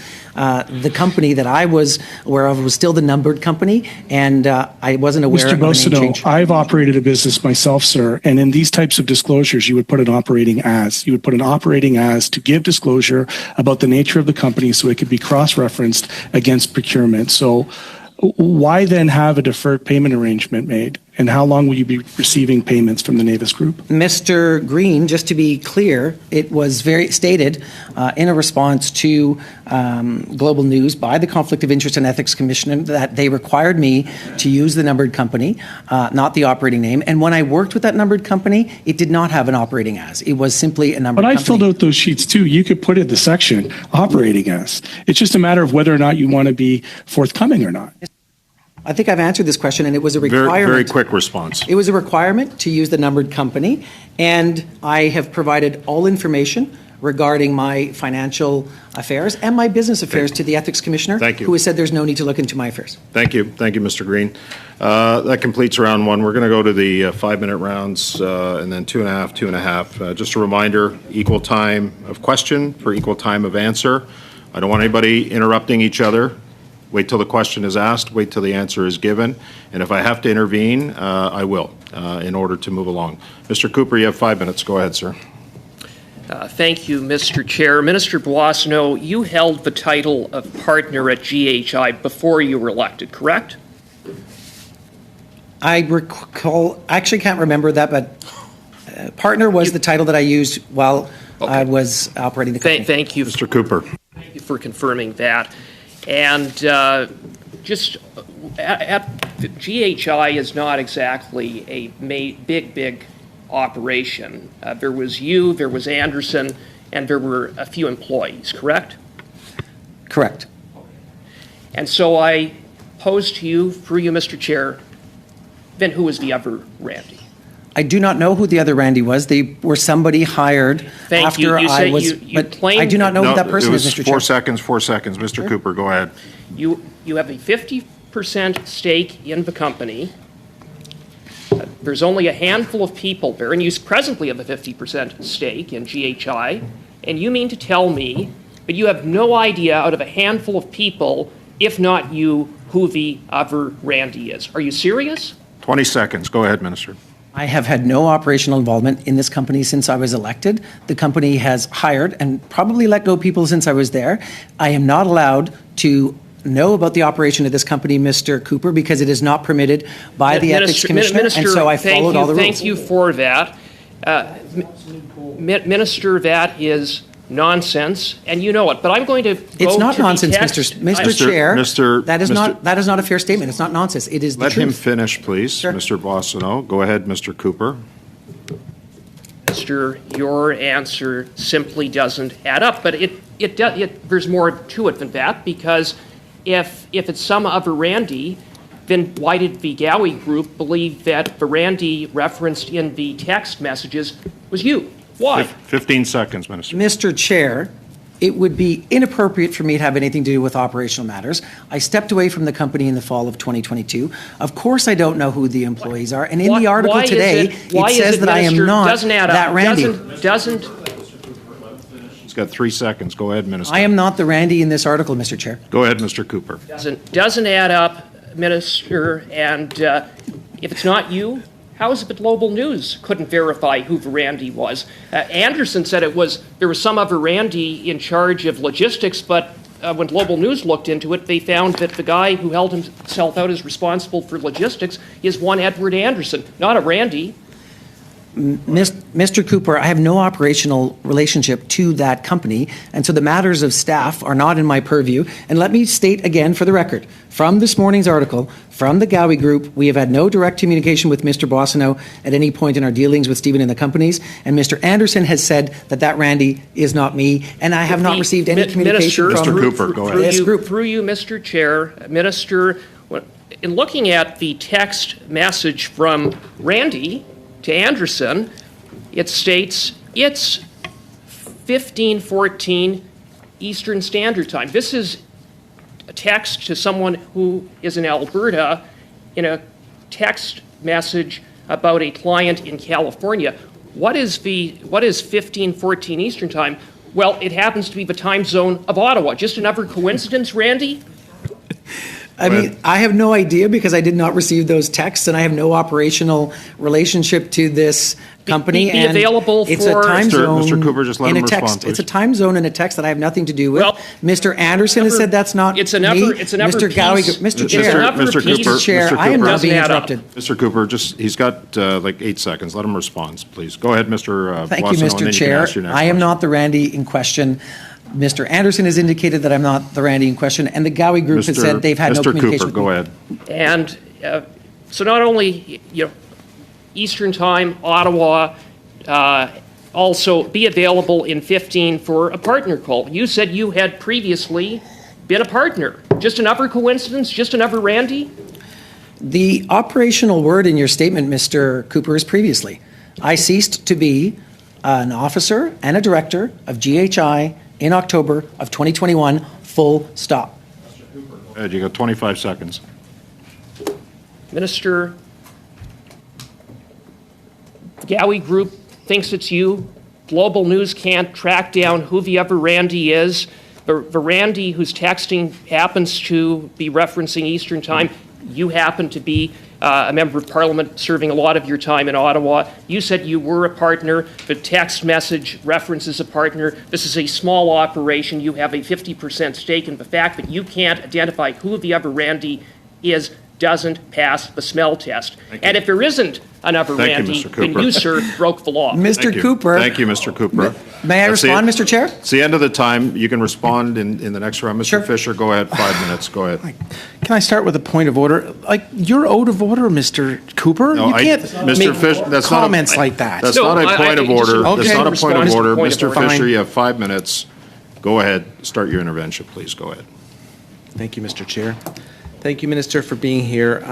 the company that I was aware of was still the numbered company, and I wasn't aware Mr. of the name change. BOISSONNAULT, I've operated a business myself, sir, and in these types of disclosures, you would put an operating as. You would put an operating as to give disclosure about the nature of the company so it could be cross-referenced against procurement. So why then have a deferred payment arrangement made? And how long will you be receiving payments from the Navis Group? Mr. Green, just to be clear, it was very stated in a response to Global News by the Conflict of Interest and Ethics Commissioner that they required me to use the numbered company, not the operating name. And when I worked with that numbered company, it did not have an operating as. It was simply a numbered company. But I filled out those sheets too. You could put in the section operating as. It's just a matter of whether or not you want to be forthcoming or not. I think I've answered this question, and it was a requirement. Very quick response. It was a requirement to use the numbered company, and I have provided all information regarding my financial affairs and my business affairs to the Ethics Commissioner, Thank you. who has said there's no need to look into my affairs. Thank you, Mr. Green. That completes round one. We're going to go to the 5-minute rounds and then 2.5. Just a reminder, equal time of question for equal time of answer. I don't want anybody interrupting each other. Wait till the question is asked, wait till the answer is given, and if I have to intervene, I will, in order to move along. Mr. Cooper, you have 5 minutes. Go ahead, sir. Thank you, Mr. Chair. Minister Boissonnault, you held the title of partner at GHI before you were elected, correct? I recall, I actually can't remember that, but partner was the title that I used while I was operating the company. Thank you. Mr. Cooper. Thank you for confirming that. And just at GHI is not exactly a big operation. There was you, there was Anderson, and there were a few employees, correct? Correct. And so I pose to you, through you, Mr. Chair, then who was the other Randy? I do not know who the other Randy was. They were somebody hired after I was. But I do not know who that person is, Mr. Chair. 4 seconds. Mr. Cooper, go ahead. You have a 50% stake in the company. There's only a handful of people there, and you presently have a 50% stake in GHI, and you mean to tell me that you have no idea out of a handful of people, if not you, who the other Randy is? Are you serious? 20 seconds. Go ahead, Minister. I have had no operational involvement in this company since I was elected. The company has hired and probably let go people since I was there. I am not allowed to know about the operation of this company, Mr. Cooper, because it is not permitted by the Ethics Commissioner, and so I followed all the rules. Thank you for that. Minister, that is nonsense, and you know it. But I'm going to go It's not to nonsense, the text. Mr. Chair. That is Mr. not a fair statement. It's not nonsense. It is the Let truth. him finish, please, Sure. Mr. Boissonnault. Go ahead, Mr. Cooper. Minister, your answer simply doesn't add up. But there's more to it than that, because if it's some other Randy, then why did the Gowie Group believe that the Randy referenced in the text messages was you? Why? 15 seconds, Minister. Mr. Chair, it would be inappropriate for me to have anything to do with operational matters. I stepped away from the company in the fall of 2022. Of course I don't know who the employees are. And in the article today, it says that I am not that Randy. He's got 3 seconds. Go ahead, Minister. I am not the Randy in this article, Mr. Chair. Go ahead, Mr. Cooper. Doesn't add up, Minister. And if it's not you, How is it that Global News couldn't verify who Verandi was? Anderson said there was some other Randy in charge of logistics, but when Global News looked into it, they found that the guy who held himself out as responsible for logistics is one Edward Anderson, not a Randy. Mr. Cooper, I have no operational relationship to that company, and so the matters of staff are not in my purview. And let me state again for the record, from this morning's article, from the Gowie Group, we have had no direct communication with Mr. BOISSONNAULT at any point in our dealings with Stephen and the companies, and Mr. Anderson has said that Randy is not me, and I have not received any communication from Mr. Cooper, go ahead. Through you, Mr. Chair, Minister, in looking at the text message from Randy to Anderson, it states it's 15:14 Eastern Standard Time. This is a text to someone who is in Alberta in a text message about a client in California. What is 15:14 Eastern Time? Well, it happens to be the time zone of Ottawa. Just another coincidence, Randy? I mean, I have no idea because I did not receive those texts, and I have no operational relationship to this company. Be available it's for a time zone. Mr. Cooper, just let him respond, please. It's a time zone and a text that I have nothing to do with. Well, Mr. Anderson has said that's not it's another, me. It's another Mr. Gowie, Mr. Chair, Mr. Chair, I am not being interrupted. Mr. Cooper, he's got like 8 seconds. Let him respond, please. Go ahead, Mr. Thank you, Mr. Chair. I am not the Randy in question. Mr. Anderson has indicated that I'm not the Randy in question, and the Gowie Group has said they've had no communication. Mr. Cooper, go ahead. And so not only Eastern Time, Ottawa, also be available in 15 for a partner call. You said you had previously been a partner. Just another coincidence? Just another Randy? The operational word in your statement, Mr. Cooper, is previously. I ceased to be an officer and a director of GHI in October of 2021, full stop. Ed, you got 25 seconds. Minister, the Gowie Group thinks it's you. Global News can't track down who the other Randy is. The Randy who's texting happens to be referencing Eastern Time. You happen to be a member of Parliament serving a lot of your time in Ottawa. You said you were a partner. The text message references a partner. This is a small operation. You have a 50% stake in the fact that you can't identify who the other Randy is doesn't pass the smell test. And if there isn't another Randy, then you, sir, broke the law. Mr. Cooper. Thank you, Mr. Cooper. May I respond, Mr. Chair? It's the end of the time. You can respond in the next round. Mr. Fisher, go ahead. 5 minutes. Go ahead. Can I start with a point of order? You're out of order, Mr. Cooper. No, you can't Mr. Fisher, that's comments like that. That's not a point of order. Okay. That's not a point of order. Mr. Fine. Fisher, you have 5 minutes. Go ahead. Start your intervention, please. Go ahead. Thank you, Mr. Chair. Thank you, Minister, for being here.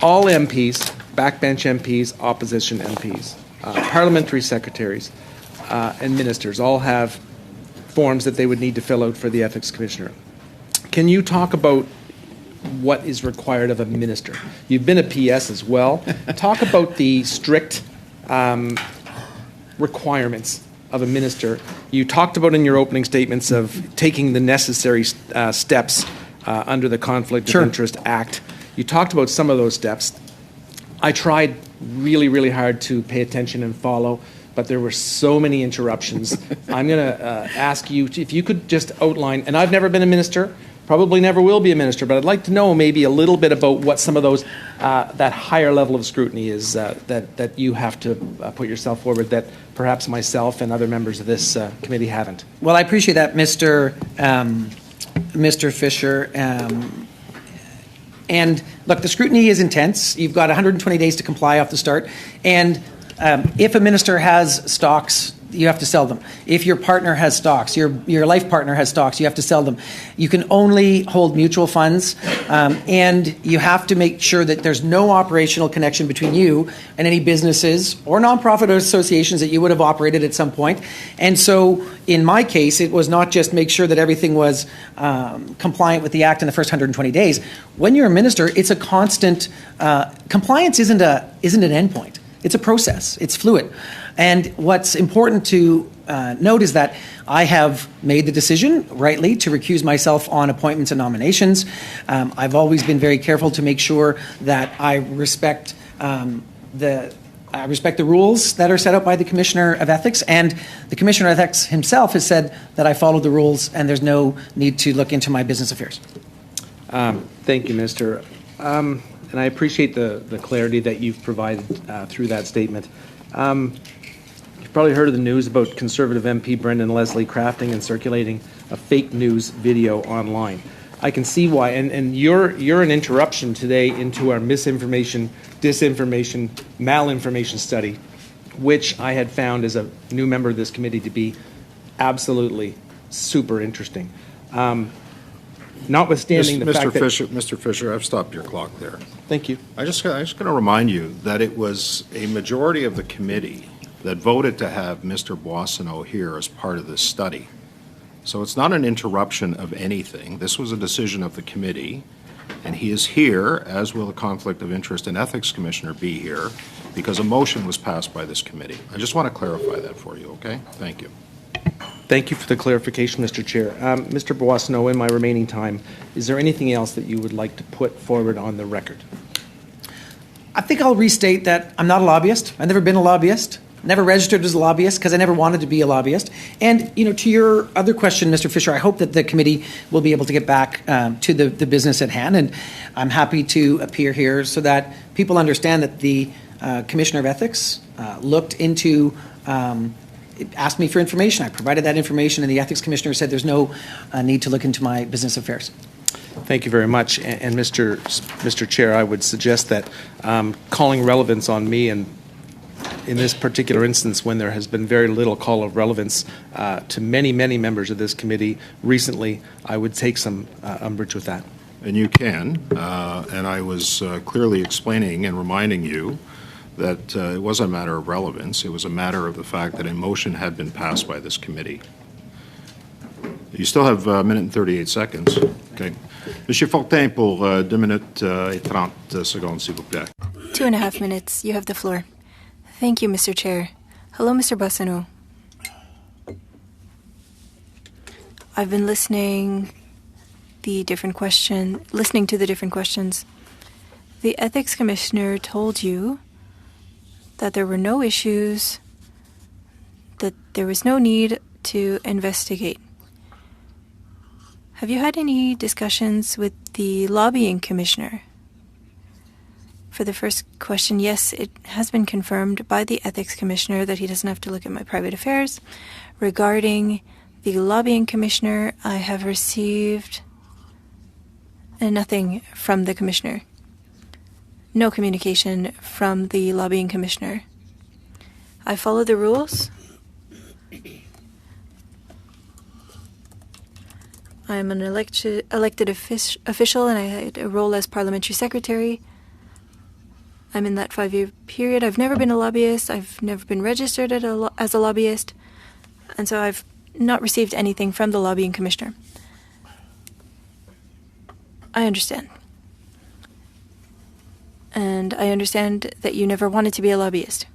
All MPs, backbench MPs, opposition MPs, parliamentary secretaries, and ministers all have forms that they would need to fill out for the Ethics Commissioner. Can you talk about what is required of a minister? You've been a PS as well. Talk about the strict requirements of a minister. You talked about in your opening statements of taking the necessary steps under the Conflict of Interest Act. You talked about some of those steps. I tried really, really hard to pay attention and follow, but there were so many interruptions. I'm going to ask you if you could just outline, and I've never been a minister, probably never will be a minister, but I'd like to know maybe a little bit about what some of those, that higher level of scrutiny is that you have to put yourself forward that perhaps myself and other members of this committee haven't. Well, I appreciate that, Mr. Fisher. And look, the scrutiny is intense. You've got 120 days to comply off the start. And if a minister has stocks, you have to sell them. If your partner has stocks, your life partner has stocks, you have to sell them. You can only hold mutual funds, and you have to make sure that there's no operational connection between you and any businesses or nonprofit associations that you would have operated at some point. And so in my case, it was not just make sure that everything was compliant with the Act in the first 120 days. When you're a minister, it's a constant, compliance isn't an endpoint. It's a process. It's fluid. And what's important to note is that I have made the decision, rightly, to recuse myself on appointments and nominations. I've always been very careful to make sure that I respect the rules that are set out by the Commissioner of Ethics, and the Commissioner of Ethics himself has said that I follow the rules and there's no need to look into my business affairs. Thank you, Minister. And I appreciate the clarity that you've provided through that statement. You've probably heard of the news about Conservative MP Brendan Leslie crafting and circulating a fake news video online. I can see why, and you're an interruption today into our misinformation, disinformation, malinformation study, which I had found as a new member of this committee to be absolutely super interesting. Notwithstanding the fact that... Mr. Fisher, I've stopped your clock there. Thank you. I'm just going to remind you that it was a majority of the committee that voted to have Mr. BOISSONNAULT here as part of this study. So it's not an interruption of anything. This was a decision of the committee, and he is here, as will the Conflict of Interest and Ethics Commissioner be here, because a motion was passed by this committee. I just want to clarify that for you, okay? Thank you. Thank you for the clarification, Mr. Chair. Mr. BOISSONNAULT, in my remaining time, is there anything else that you would like to put forward on the record? I think I'll restate that I'm not a lobbyist. I've never been a lobbyist. Never registered as a lobbyist because I never wanted to be a lobbyist. And, to your other question, Mr. Fisher, I hope that the committee will be able to get back to the business at hand. And I'm happy to appear here so that people understand that the Commissioner of Ethics looked into, asked me for information. I provided that information, and the Ethics Commissioner said there's no need to look into my business affairs. Thank you very much. And Mr. Chair, I would suggest that calling relevance on me, and in this particular instance, when there has been very little call of relevance to many, many members of this committee recently, I would take some umbrage with that. And you can. And I was clearly explaining and reminding you that it wasn't a matter of relevance. It was a matter of the fact that a motion had been passed by this committee. You still have a minute and 38 seconds. Okay. Monsieur Fortin pour 2 minutes et 30 secondes, s'il vous plaît. 2.5 minutes. You have the floor. Thank you, Mr. Chair. Hello, Mr. BOISSONNAULT. I've been listening to the different questions. The Ethics Commissioner told you that there were no issues, that there was no need to investigate. Have you had any discussions with the Lobbying Commissioner? For the first question, yes, it has been confirmed by the Ethics Commissioner that he doesn't have to look at my private affairs. Regarding the Lobbying Commissioner, I have received nothing from the Commissioner. No communication from the Lobbying Commissioner. I follow the rules. I'm an elected official, and I had a role as parliamentary secretary. I'm in that 5-year period. I've never been a lobbyist. I've never been registered as a lobbyist. And so I've not received anything from the Lobbying Commissioner. I understand. And I understand that you never wanted to be a lobbyist.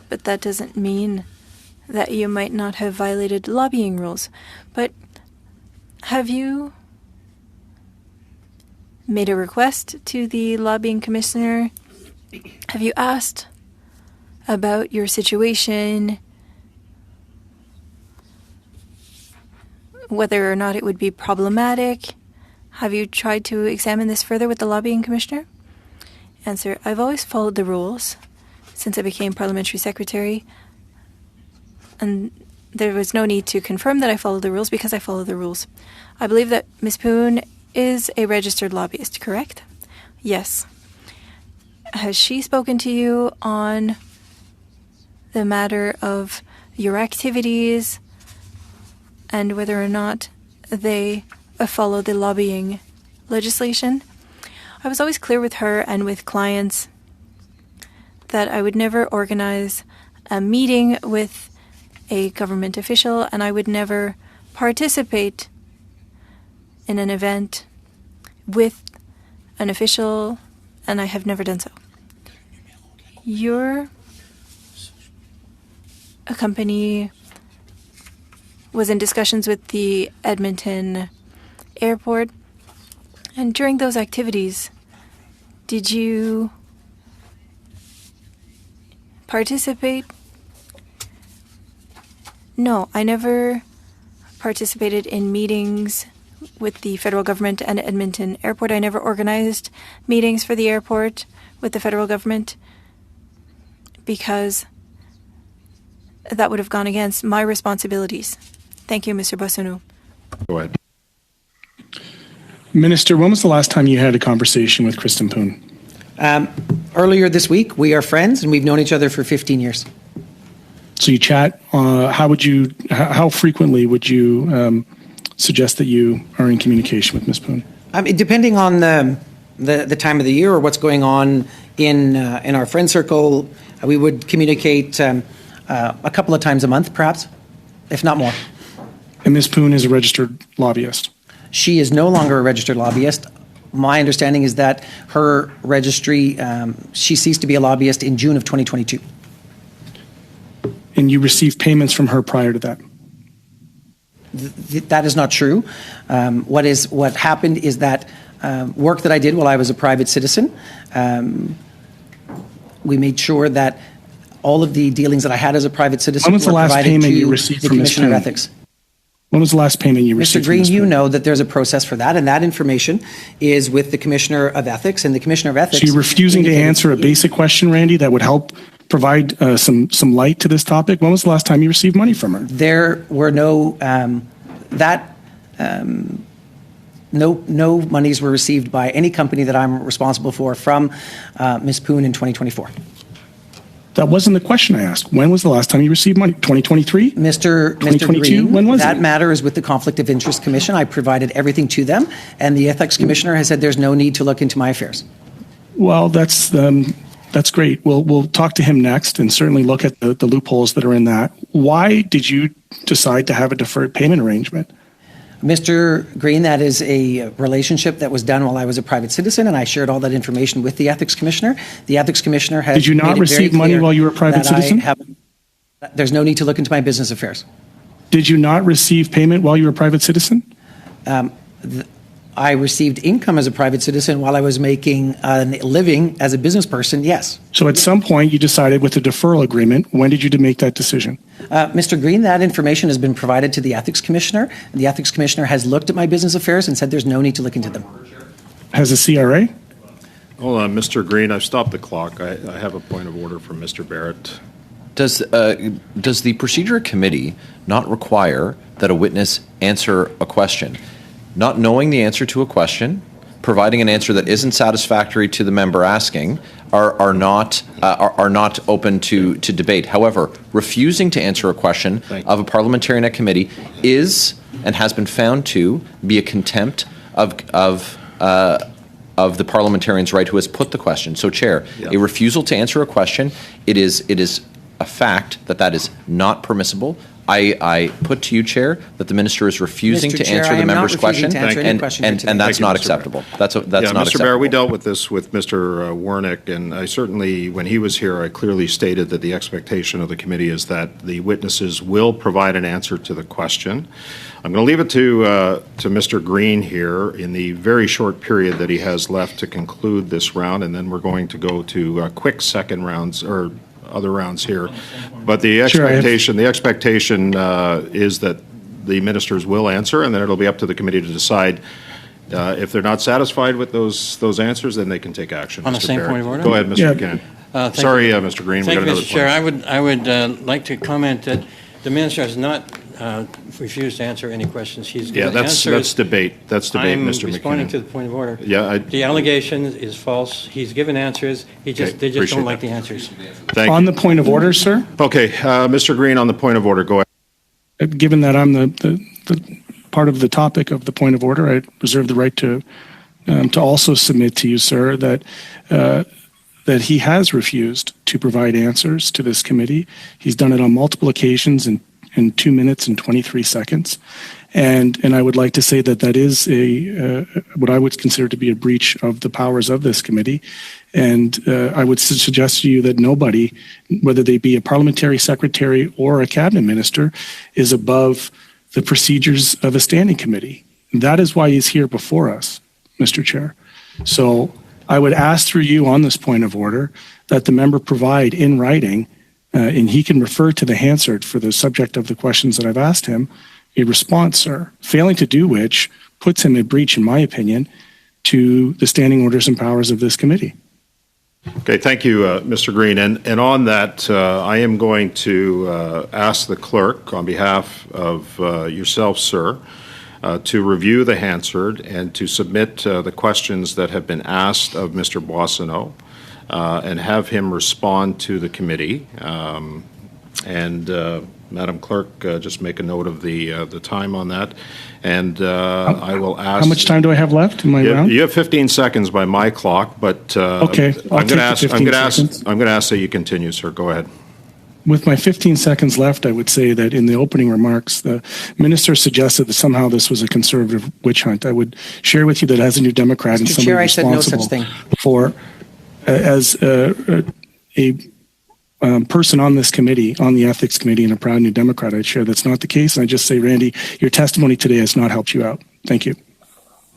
But that doesn't mean that you might not have violated lobbying rules. But have you made a request to the Lobbying Commissioner? Have you asked about your situation, whether or not it would be problematic? Have you tried to examine this further with the Lobbying Commissioner? Answer: I've always followed the rules since I became parliamentary secretary, and there was no need to confirm that I follow the rules because I follow the rules. I believe that Ms. Poon is a registered lobbyist, correct? Yes. Has she spoken to you on the matter of your activities and whether or not they follow the lobbying legislation? I was always clear with her and with clients that I would never organize a meeting with a government official, and I would never participate in an event with an official, and I have never done so. your company was in discussions with the Edmonton airport, and during those activities, did you participate? No, I never participated in meetings with the federal government and Edmonton airport. I never organized meetings for the airport with the federal government because that would have gone against my responsibilities. Thank you, Mr. Boissonnault. Go ahead. Minister, when was the last time you had a conversation with Kristen Poon? Earlier this week. We are friends, and we've known each other for 15 years. So you chat. How frequently would you suggest that you are in communication with Ms. Poon? Depending on the time of the year or what's going on in our friend circle, we would communicate a couple of times a month, perhaps, if not more. And Ms. Poon is a registered lobbyist? She is no longer a registered lobbyist. My understanding is that her registry, she ceased to be a lobbyist in June of 2022. And you received payments from her prior to that? That is not true. What happened is that work that I did while I was a private citizen, we made sure that all of the dealings that I had as a private citizen were provided to the Commissioner of Ethics. When was the last payment you received? Mr. Green, you know that there's a process for that, and that information is with the Commissioner of Ethics, and the Commissioner of Ethics... So you're refusing to answer a basic question, Randy, that would help provide some light to this topic? When was the last time you received money from her? There were no monies were received by any company that I'm responsible for from Ms. Poon in 2024. That wasn't the question I asked. When was the last time you received money? 2023? Mr. 2022? Green, when was that it? matter is with the Conflict of Interest Commission. I provided everything to them, and the Ethics Commissioner has said there's no need to look into my affairs. Well, that's great. We'll talk to him next and certainly look at the loopholes that are in that. Why did you decide to have a deferred payment arrangement? Mr. Green, that is a relationship that was done while I was a private citizen, and I shared all that information with the Ethics Commissioner. The Ethics Commissioner has Did you not receive money while you were a private citizen? There's no need to look into my business affairs. Did you not receive payment while you were a private citizen? I received income as a private citizen while I was making a living as a business person, yes. So at some point you decided with a deferral agreement, when did you make that decision? Mr. Green, that information has been provided to the Ethics Commissioner. And the Ethics Commissioner has looked at my business affairs and said there's no need to look into them. Has the CRA? Hold on, Mr. Green, I've stopped the clock. I have a point of order from Mr. Barrett. Does the procedure committee not require that a witness answer a question? Not knowing the answer to a question, providing an answer that isn't satisfactory to the member asking, are not open to debate. However, refusing to answer a question of a parliamentarian at committee is and has been found to be a contempt of the parliamentarian's right who has put the question. So, Chair, a refusal to answer a question, it is a fact that is not permissible. I put to you, Chair, that the Minister is refusing to answer the member's question, and that's not acceptable. That's not acceptable. Mr. Barrett, we dealt with this with Mr. Warnick, and I certainly, when he was here, I clearly stated that the expectation of the committee is that the witnesses will provide an answer to the question. I'm going to leave it to Mr. Green here in the very short period that he has left to conclude this round, and then we're going to go to quick second rounds or other rounds here. But the expectation is that the ministers will answer, and then it'll be up to the committee to decide if they're not satisfied with those answers, then they can take action. On the same point of order? Go ahead, Mr. McKinnon. Sorry, Mr. Green. Thank you, Mr. Chair. I would like to comment that the minister has not refused to answer any questions. He's given answers. That's debate. That's debate, Mr. McKinnon. I'm responding to the point of order. Yeah, the allegation is false. He's given answers. They just don't like the answers. Thank you. On the point of order, sir? Okay, Mr. Green, on the point of order, go ahead. Given that I'm the part of the topic of the point of order, I reserve the right to also submit to you, sir, that he has refused to provide answers to this committee. He's done it on multiple occasions in and 2 minutes and 23 seconds. And I would like to say that that is what I would consider to be a breach of the powers of this committee. And I would suggest to you that nobody, whether they be a parliamentary secretary or a cabinet minister, is above the procedures of a standing committee. That is why he's here before us, Mr. Chair. So I would ask through you on this point of order that the member provide in writing, and he can refer to the Hansard for the subject of the questions that I've asked him, a response, sir, failing to do which puts him in breach, in my opinion, to the standing orders and powers of this committee. Okay, thank you, Mr. Green. And on that, I am going to ask the clerk, on behalf of yourself, sir, to review the Hansard and to submit the questions that have been asked of Mr. Boissonnault and have him respond to the committee. Madam Clerk, just make a note of the time on that. And I will ask... How much time do I have left in my round? You have 15 seconds by my clock, but okay, I'm going to ask that you continue, sir. Go ahead. With my 15 seconds left, I would say that in the opening remarks, the minister suggested that somehow this was a conservative witch hunt. I would share with you that as a New Democrat and somebody responsible for, as a person on this committee, on the Ethics Committee, and a proud New Democrat, I'd share that's not the case. And I just say, Randy, your testimony today has not helped you out. Thank you.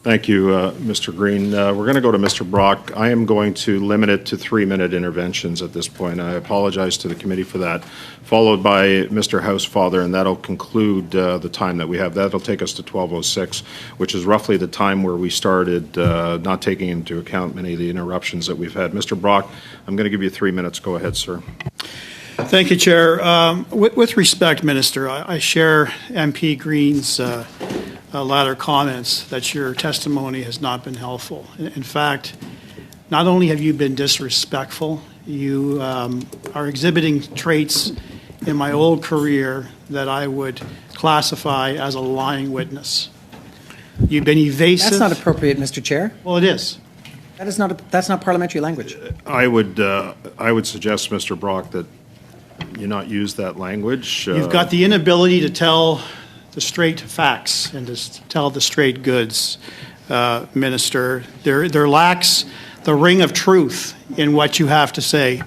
Thank you, Mr. Green. We're going to go to Mr. Brock. I am going to limit it to 3-minute interventions at this point. I apologize to the committee for that, followed by Mr. Housefather, and that'll conclude the time that we have. That'll take us to 12:06, which is roughly the time where we started, not taking into account many of the interruptions that we've had. Mr. Brock, I'm going to give you 3 minutes. Go ahead, sir. Thank you, Chair. With respect, Minister, I share MP Green's latter comments that your testimony has not been helpful. In fact, not only have you been disrespectful, you are exhibiting traits in my old career that I would classify as a lying witness. You've been evasive. That's not appropriate, Mr. Chair. Well, it is. That's not parliamentary language. I would suggest, Mr. Brock, that you not use that language. You've got the inability to tell the straight facts and to tell the straight goods, Minister. There lacks the ring of truth in what you have to say.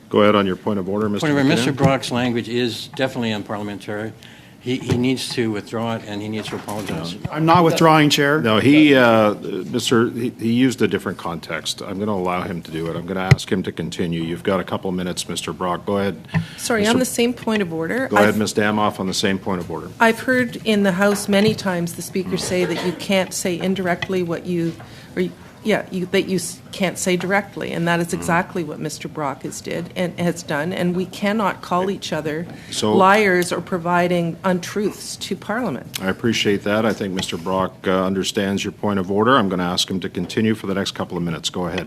Go ahead on your point of order, Mr. McKinnon. Mr. Brock's language is definitely unparliamentary. He needs to withdraw it, and he needs to apologize. I'm not withdrawing, Chair. No, he used a different context. I'm going to allow him to do it. I'm going to ask him to continue. You've got a couple minutes, Mr. Brock. Go ahead. Sorry, on the same point of order. Go ahead, Ms. Damoff, on the same point of order. I've heard in the House many times the Speaker say that you can't say indirectly what you, that you can't say directly, and that is exactly what Mr. Brock has done, and we cannot call each other liars or providing untruths to Parliament. I appreciate that. I think Mr. Brock understands your point of order. I'm going to ask him to continue for the next couple of minutes. Go ahead.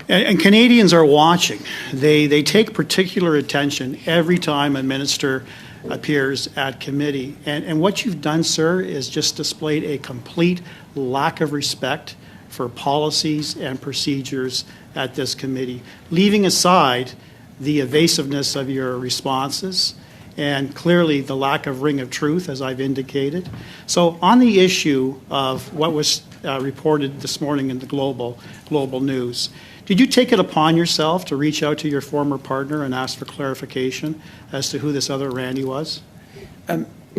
And Canadians are watching. They take particular attention every time a minister appears at committee. And what you've done, sir, is just displayed a complete lack of respect for policies and procedures at this committee, leaving aside the evasiveness of your responses and clearly the lack of ring of truth, as I've indicated. So on the issue of what was reported this morning in the global news, did you take it upon yourself to reach out to your former partner and ask for clarification as to who this other Randy was?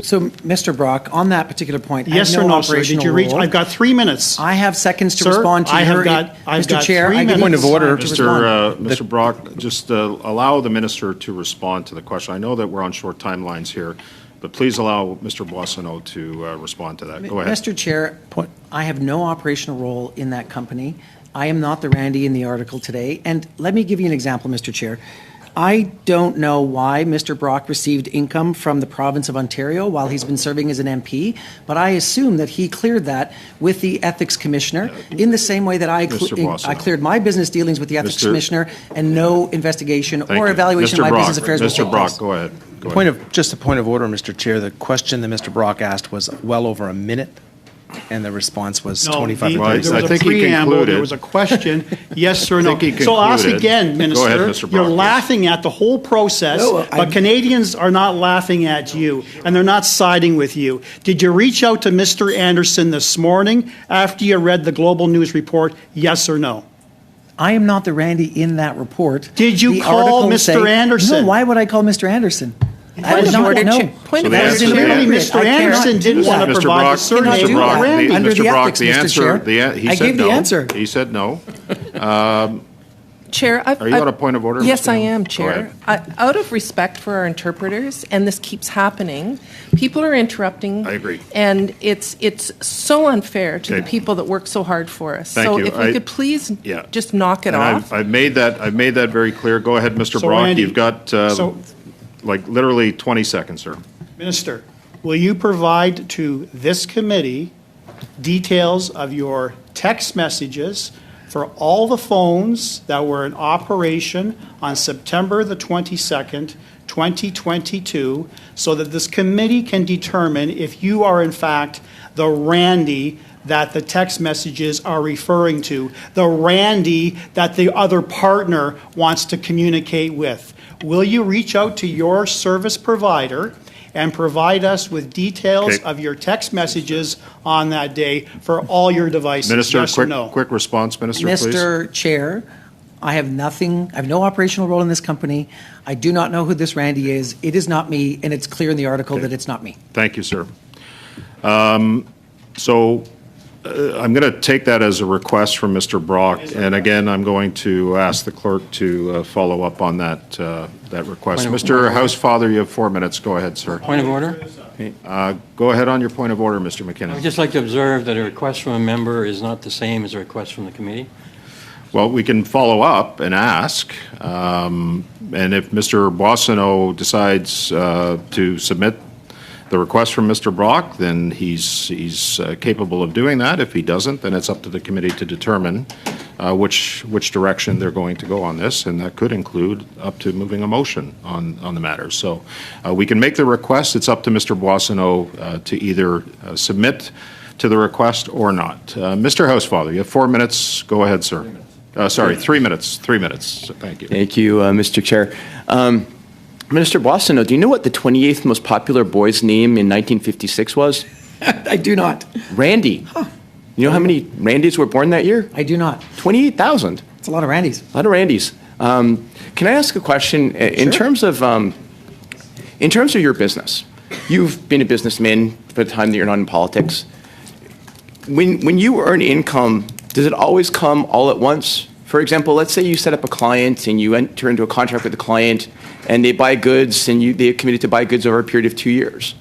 So, Mr. Brock, on that particular point, yes I have or no no, sir? Did you reach? I've got 3 minutes. I have seconds to sir, respond to your. I've got Chair, 3 minutes. Point of order, Mr. Brock. Just allow the minister to respond to the question. I know that we're on short timelines here, but please allow Mr. Boissonnault to respond to that. Go ahead, Mr. Chair. I have no operational role in that company. I am not the Randy in the article today. And let me give you an example, Mr. Chair. I don't know why Mr. Brock received income from the province of Ontario while he's been serving as an MP, but I assume that he cleared that with the Ethics Commissioner in the same way that I cleared my business dealings with the Ethics Commissioner, and no investigation or evaluation of my business affairs. Mr. Brock, go ahead. Just a point of order, Mr. Chair. The question that Mr. Brock asked was well over a minute, And the response was No, 25 there degrees. was a preamble, there was a question, yes or no. So I'll ask again, Minister. Go ahead, Mr. Brock, You're please. laughing at the whole process, No, but Canadians are not laughing at you, and they're not siding with you. Did you reach out to Mr. Anderson this morning after you read the Global News report, yes or no? I am not the Randy in that report. Did you The call articles Mr. Anderson? No, why would I call Mr. Anderson? I Point did of not order, know. Chair. Point of order, Clearly, Mr. Anderson didn't want to provide the surname of Randy. Under the Brock, ethics, the Mr. answer, Chair. he I said gave no. the answer. He said no. Chair, Are you on a point of order? Yes, Mr. I Young? am, Go Chair. ahead. Out of respect for our interpreters, and this keeps happening, people are interrupting. I agree. And it's so unfair to the Okay. people that work so hard for us. Thank so you. if we could please Yeah. just knock it And off. I've made that very clear. Go ahead, Mr. So, Brock. Randy, You've got like literally 20 seconds, sir. Minister, will you provide to this committee details of your text messages for all the phones that were in operation on September the 22nd, 2022, so that this committee can determine if you are in fact the Randy that the text messages are referring to, the Randy that the other partner wants to communicate with? Will you reach out to your service provider and provide us with details Okay. of your text messages on that day for all your devices? Minister, yes or no? quick response, Minister, please. Mr. Chair, I have no operational role in this company. I do not know who this Randy is. It is not me, and it's clear in the article that it's not me. Thank you, sir. I'm going to take that as a request from Mr. Brock, and again, I'm going to ask the clerk to follow up on that request. Point of Mr. order. Housefather, you have 4 minutes. Go ahead, sir. Point of order? Go ahead on your point of order, Mr. I McKinnon. would just like to observe that a request from a member is not the same as a request from the committee. Well, we can follow up and ask, and if Mr. Boissonnault decides to submit the request from Mr. Brock, then he's capable of doing that. If he doesn't, then it's up to the committee to determine which direction they're going to go on this, and that could include up to moving a motion on the matter. So we can make the request. It's up to Mr. Boissonnault to either submit to the request or not. Mr. Housefather, you have 4 minutes. Go ahead, sir. Sorry, 3 minutes. 3 minutes. Thank you. Thank you, Mr. Chair. Minister Boissonnault, do you know what the 28th most popular boy's name in 1956 was? I do not. Randy. You know how many Randys were born that year? I do not. 28,000. It's a lot of Randys. A lot of Randys. Can I ask a question? In terms of your business, you've been a businessman for the time that you're not in politics. When you earn income, does it always come all at once? For example, let's say you set up a client and you enter into a contract with the client and they buy goods and they committed to buy goods over a period of 2 years.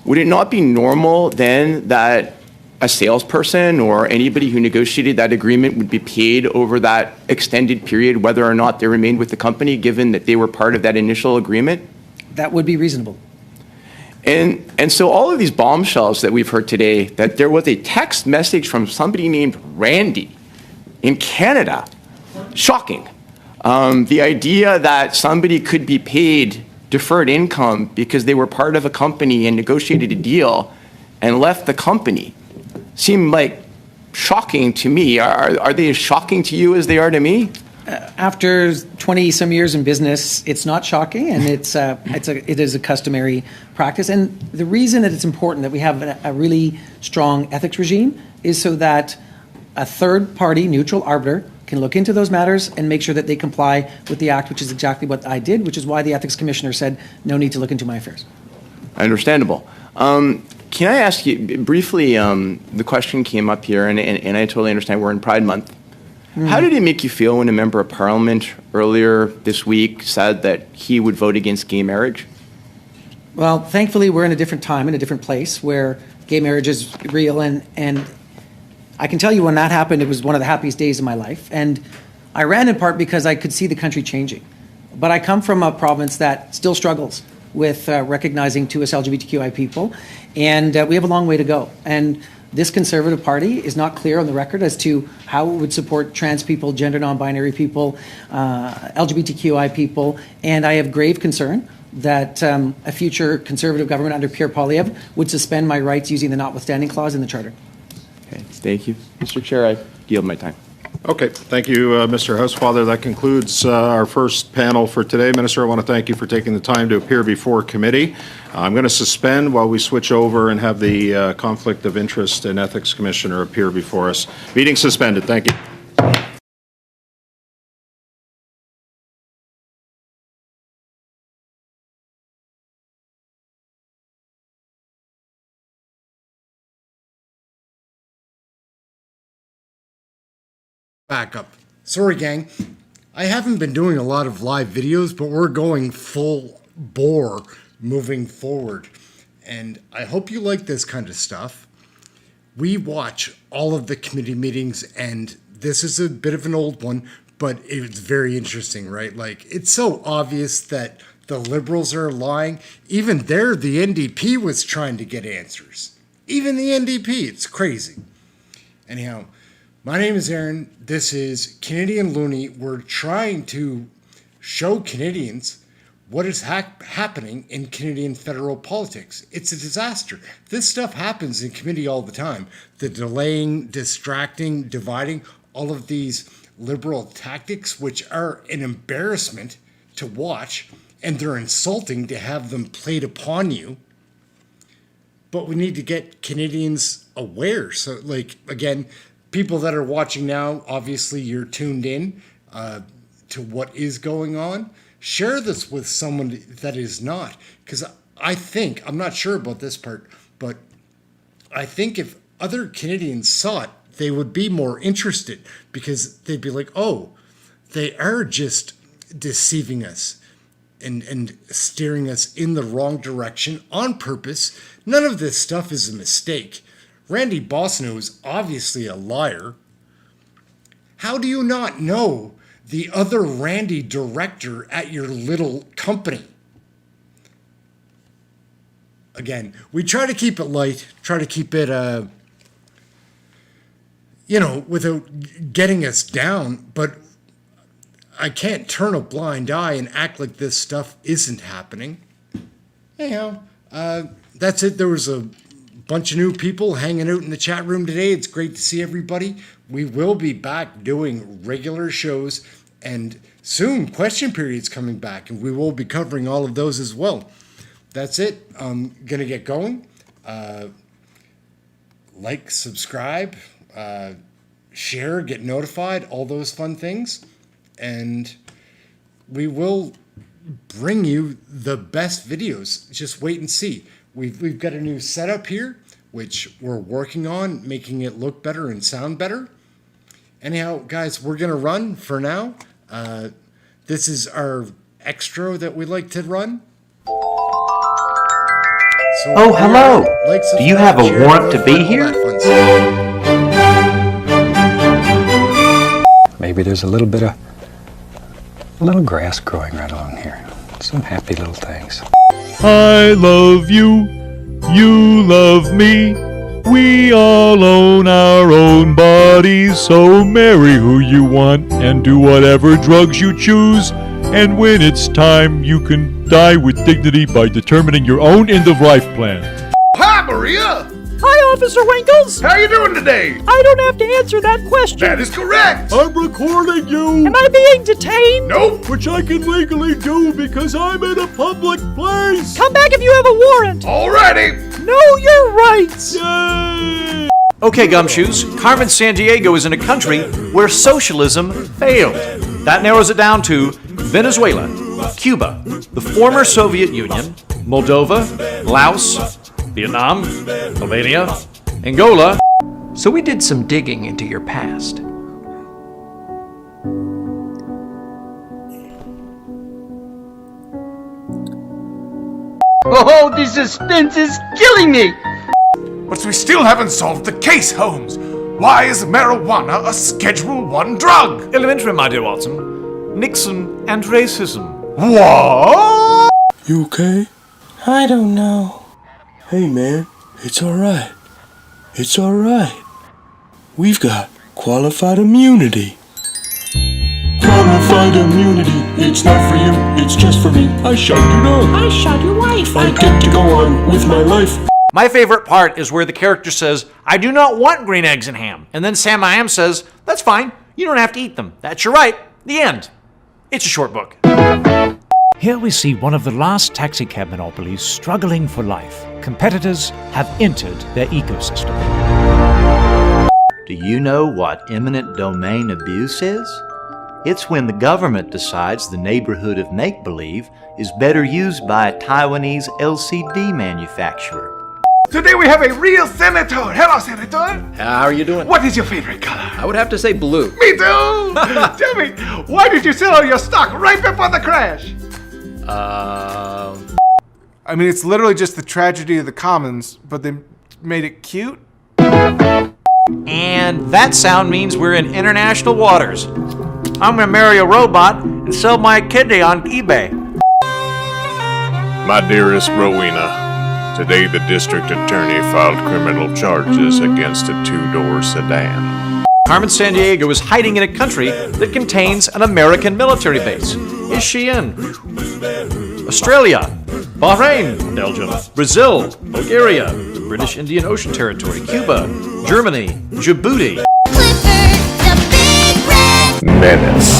Would it not be normal then that a salesperson or anybody who negotiated that agreement would be paid over that extended period, whether or not they remained with the company, given that they were part of that initial agreement? That would be reasonable. And so all of these bombshells that we've heard today, that there was a text message from somebody named Randy in Canada, shocking. The idea that somebody could be paid deferred income because they were part of a company and negotiated a deal and left the company seemed like shocking to me. Are they as shocking to you as they are to me? After 20-some years in business, it's not shocking, and it is a customary practice. And the reason that it's important that we have a really strong ethics regime is so that a third-party neutral arbiter can look into those matters and make sure that they comply with the Act, which is exactly what I did, which is why the Ethics Commissioner said, no need to look into my affairs. Understandable. Can I ask you briefly, the question came up here, and I totally understand we're in Pride Month. How did it make you feel when a member of Parliament earlier this week said that he would vote against gay marriage? Well, thankfully, we're in a different time, in a different place, where gay marriage is real, and I can tell you when that happened, it was one of the happiest days of my life. And I ran in part because I could see the country changing. But I come from a province that still struggles with recognizing to us LGBTQI people, and we have a long way to go. And this Conservative Party is not clear on the record as to how it would support trans people, gender non-binary people, LGBTQI people, and I have grave concern that a future Conservative government under Pierre Poilievre would suspend my rights using the notwithstanding clause in the Charter. Thank you. Mr. Chair, I yield my time. Okay, thank you, Mr. Housefather. That concludes our first panel for today. Minister, I want to thank you for taking the time to appear before committee. I'm going to suspend while we switch over and have the Conflict of Interest and Ethics Commissioner appear before us. Meeting suspended. Thank you. Back up. Sorry, gang. I haven't been doing a lot of live videos, but we're going full bore moving forward. And I hope you like this kind of stuff. We watch all of the committee meetings, and this is a bit of an old one, but it's very interesting, right? Like, it's so obvious that the Liberals are lying. Even there, the NDP was trying to get answers. Even the NDP, it's crazy. Anyhow, my name is Aaron. This is Canadian Looney. We're trying to show Canadians what is happening in Canadian federal politics. It's a disaster. This stuff happens in committee all the time. The delaying, distracting, dividing, all of these Liberal tactics, which are an embarrassment to watch, and they're insulting to have them played upon you. But we need to get Canadians aware. So, like, again, people that are watching now, obviously you're tuned in to what is going on. Share this with someone that is not. Because I think, I'm not sure about this part, but I think if other Canadians saw it, they would be more interested, because they'd be like, oh, they are just deceiving us and steering us in the wrong direction on purpose. None of this stuff is a mistake. Randy Boissonnault is obviously a liar. How do you not know the other Randy director at your little company? Again, we try to keep it light, try to keep it, without getting us down, but I can't turn a blind eye and act like this stuff isn't happening. Anyhow, that's it. There was a bunch of new people hanging out in the chat room today. It's great to see everybody. We will be back doing regular shows, and soon question periods coming back, and we will be covering all of those as well. That's it. I'm going to get going. Like, subscribe, share, get notified, all those fun things. And we will bring you the best videos. Just wait and see. We've got a new setup here, which we're working on, making it look better and sound better. Anyhow, guys, we're going to run for now. This is our extra that we like to run. So oh, hello. Do you have a warrant to be here? Maybe there's a little grass growing right along here. Some happy little things. I love you, you love me. We all own our own bodies, so marry who you want and do whatever drugs you choose. And when it's time, you can die with dignity by determining your own end-of-life plan. Hi, Maria! Hi, Officer Winkles! How you doing today? I don't have to answer that question. That is correct! I'm recording you! Am I being detained? Nope! Which I can legally do because I'm in a public place! Come back if you have a warrant! Alrighty! Know your rights! Yay! Okay, Gumshoes, Carmen Sandiego is in a country where socialism failed. That narrows it down to Venezuela, Cuba, the former Soviet Union, Moldova, Laos, Vietnam, Albania, Angola. So we did some digging into your past. Oh, the suspense is killing me! But we still haven't solved the case, Holmes. Why is marijuana a Schedule I drug? Elementary, my dear Watson. Nixon and racism. What? You okay? I don't know. Hey man, it's alright. It's alright. We've got qualified immunity. Qualified immunity, it's not for you, it's just for me. I shot your dog. I shot your wife. I get to go on with my life. My favorite part is where the character says, "I do not want green eggs and ham." And then Sam I Am says, "That's fine. You don't have to eat them. That's your right." The end. It's a short book. Here we see one of the last taxicab monopolies struggling for life. Competitors have entered their ecosystem. Do you know what eminent domain abuse is? It's when the government decides the neighborhood of make-believe is better used by a Taiwanese LCD manufacturer. Today we have a real senator. Hello, Senator. How are you doing? What is your favorite color? I would have to say blue. Me too. Tell me, why did you sell all your stock right before the crash? I mean, it's literally just the tragedy of the commons, but they made it cute. And that sound means we're in international waters. I'm gonna marry a robot and sell my kidney on eBay. My dearest Rowena, today the district attorney filed criminal charges against a two-door sedan. Carmen Sandiego is hiding in a country that contains an American military base. Is she in Australia, Bahrain, Belgium, Brazil, Bulgaria, the British Indian Ocean Territory, Cuba, Germany, Djibouti? Menace.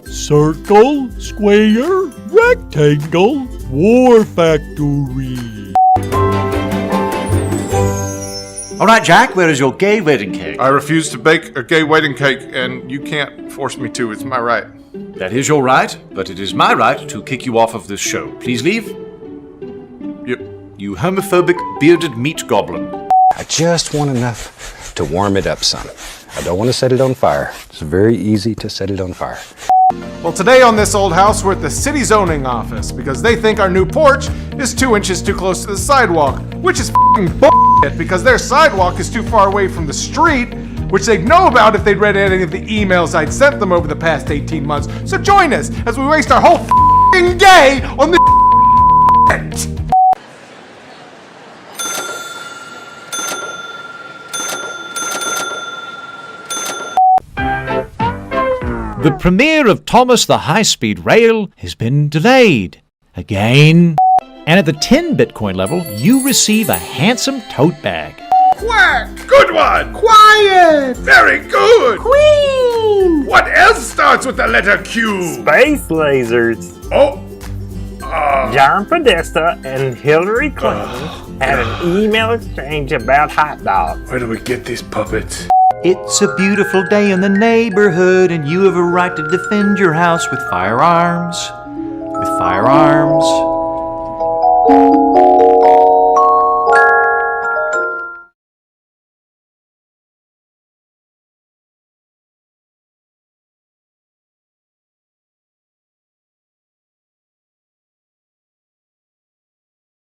Circle, square, rectangle, war factory. All right, Jack, where is your gay wedding cake? I refuse to bake a gay wedding cake, and you can't force me to. It's my right. That is your right, but it is my right to kick you off of this show. Please leave. Yep. You homophobic bearded meat goblin. I just want enough to warm it up some. I don't want to set it on fire. It's very easy to set it on fire. Well, today on This Old House, we're at the city zoning office because they think our new porch is 2 inches too close to the sidewalk, which is f***ing bullshit because their sidewalk is too far away from the street, which they'd know about if they'd read any of the emails I'd sent them over the past 18 months. So join us as we waste our whole f***ing day on this shit. The premiere of Thomas the High-Speed Rail has been delayed again. And at the 10 Bitcoin level, you receive a handsome tote bag. Quack! Good one! Quiet! Very good! Queen! What else starts with the letter Q? Space lasers. Oh! John Podesta and Hillary Clinton had an email exchange about hot dogs. Where do we get these puppets? It's a beautiful day in the neighborhood, and you have a right to defend your house with firearms. With firearms.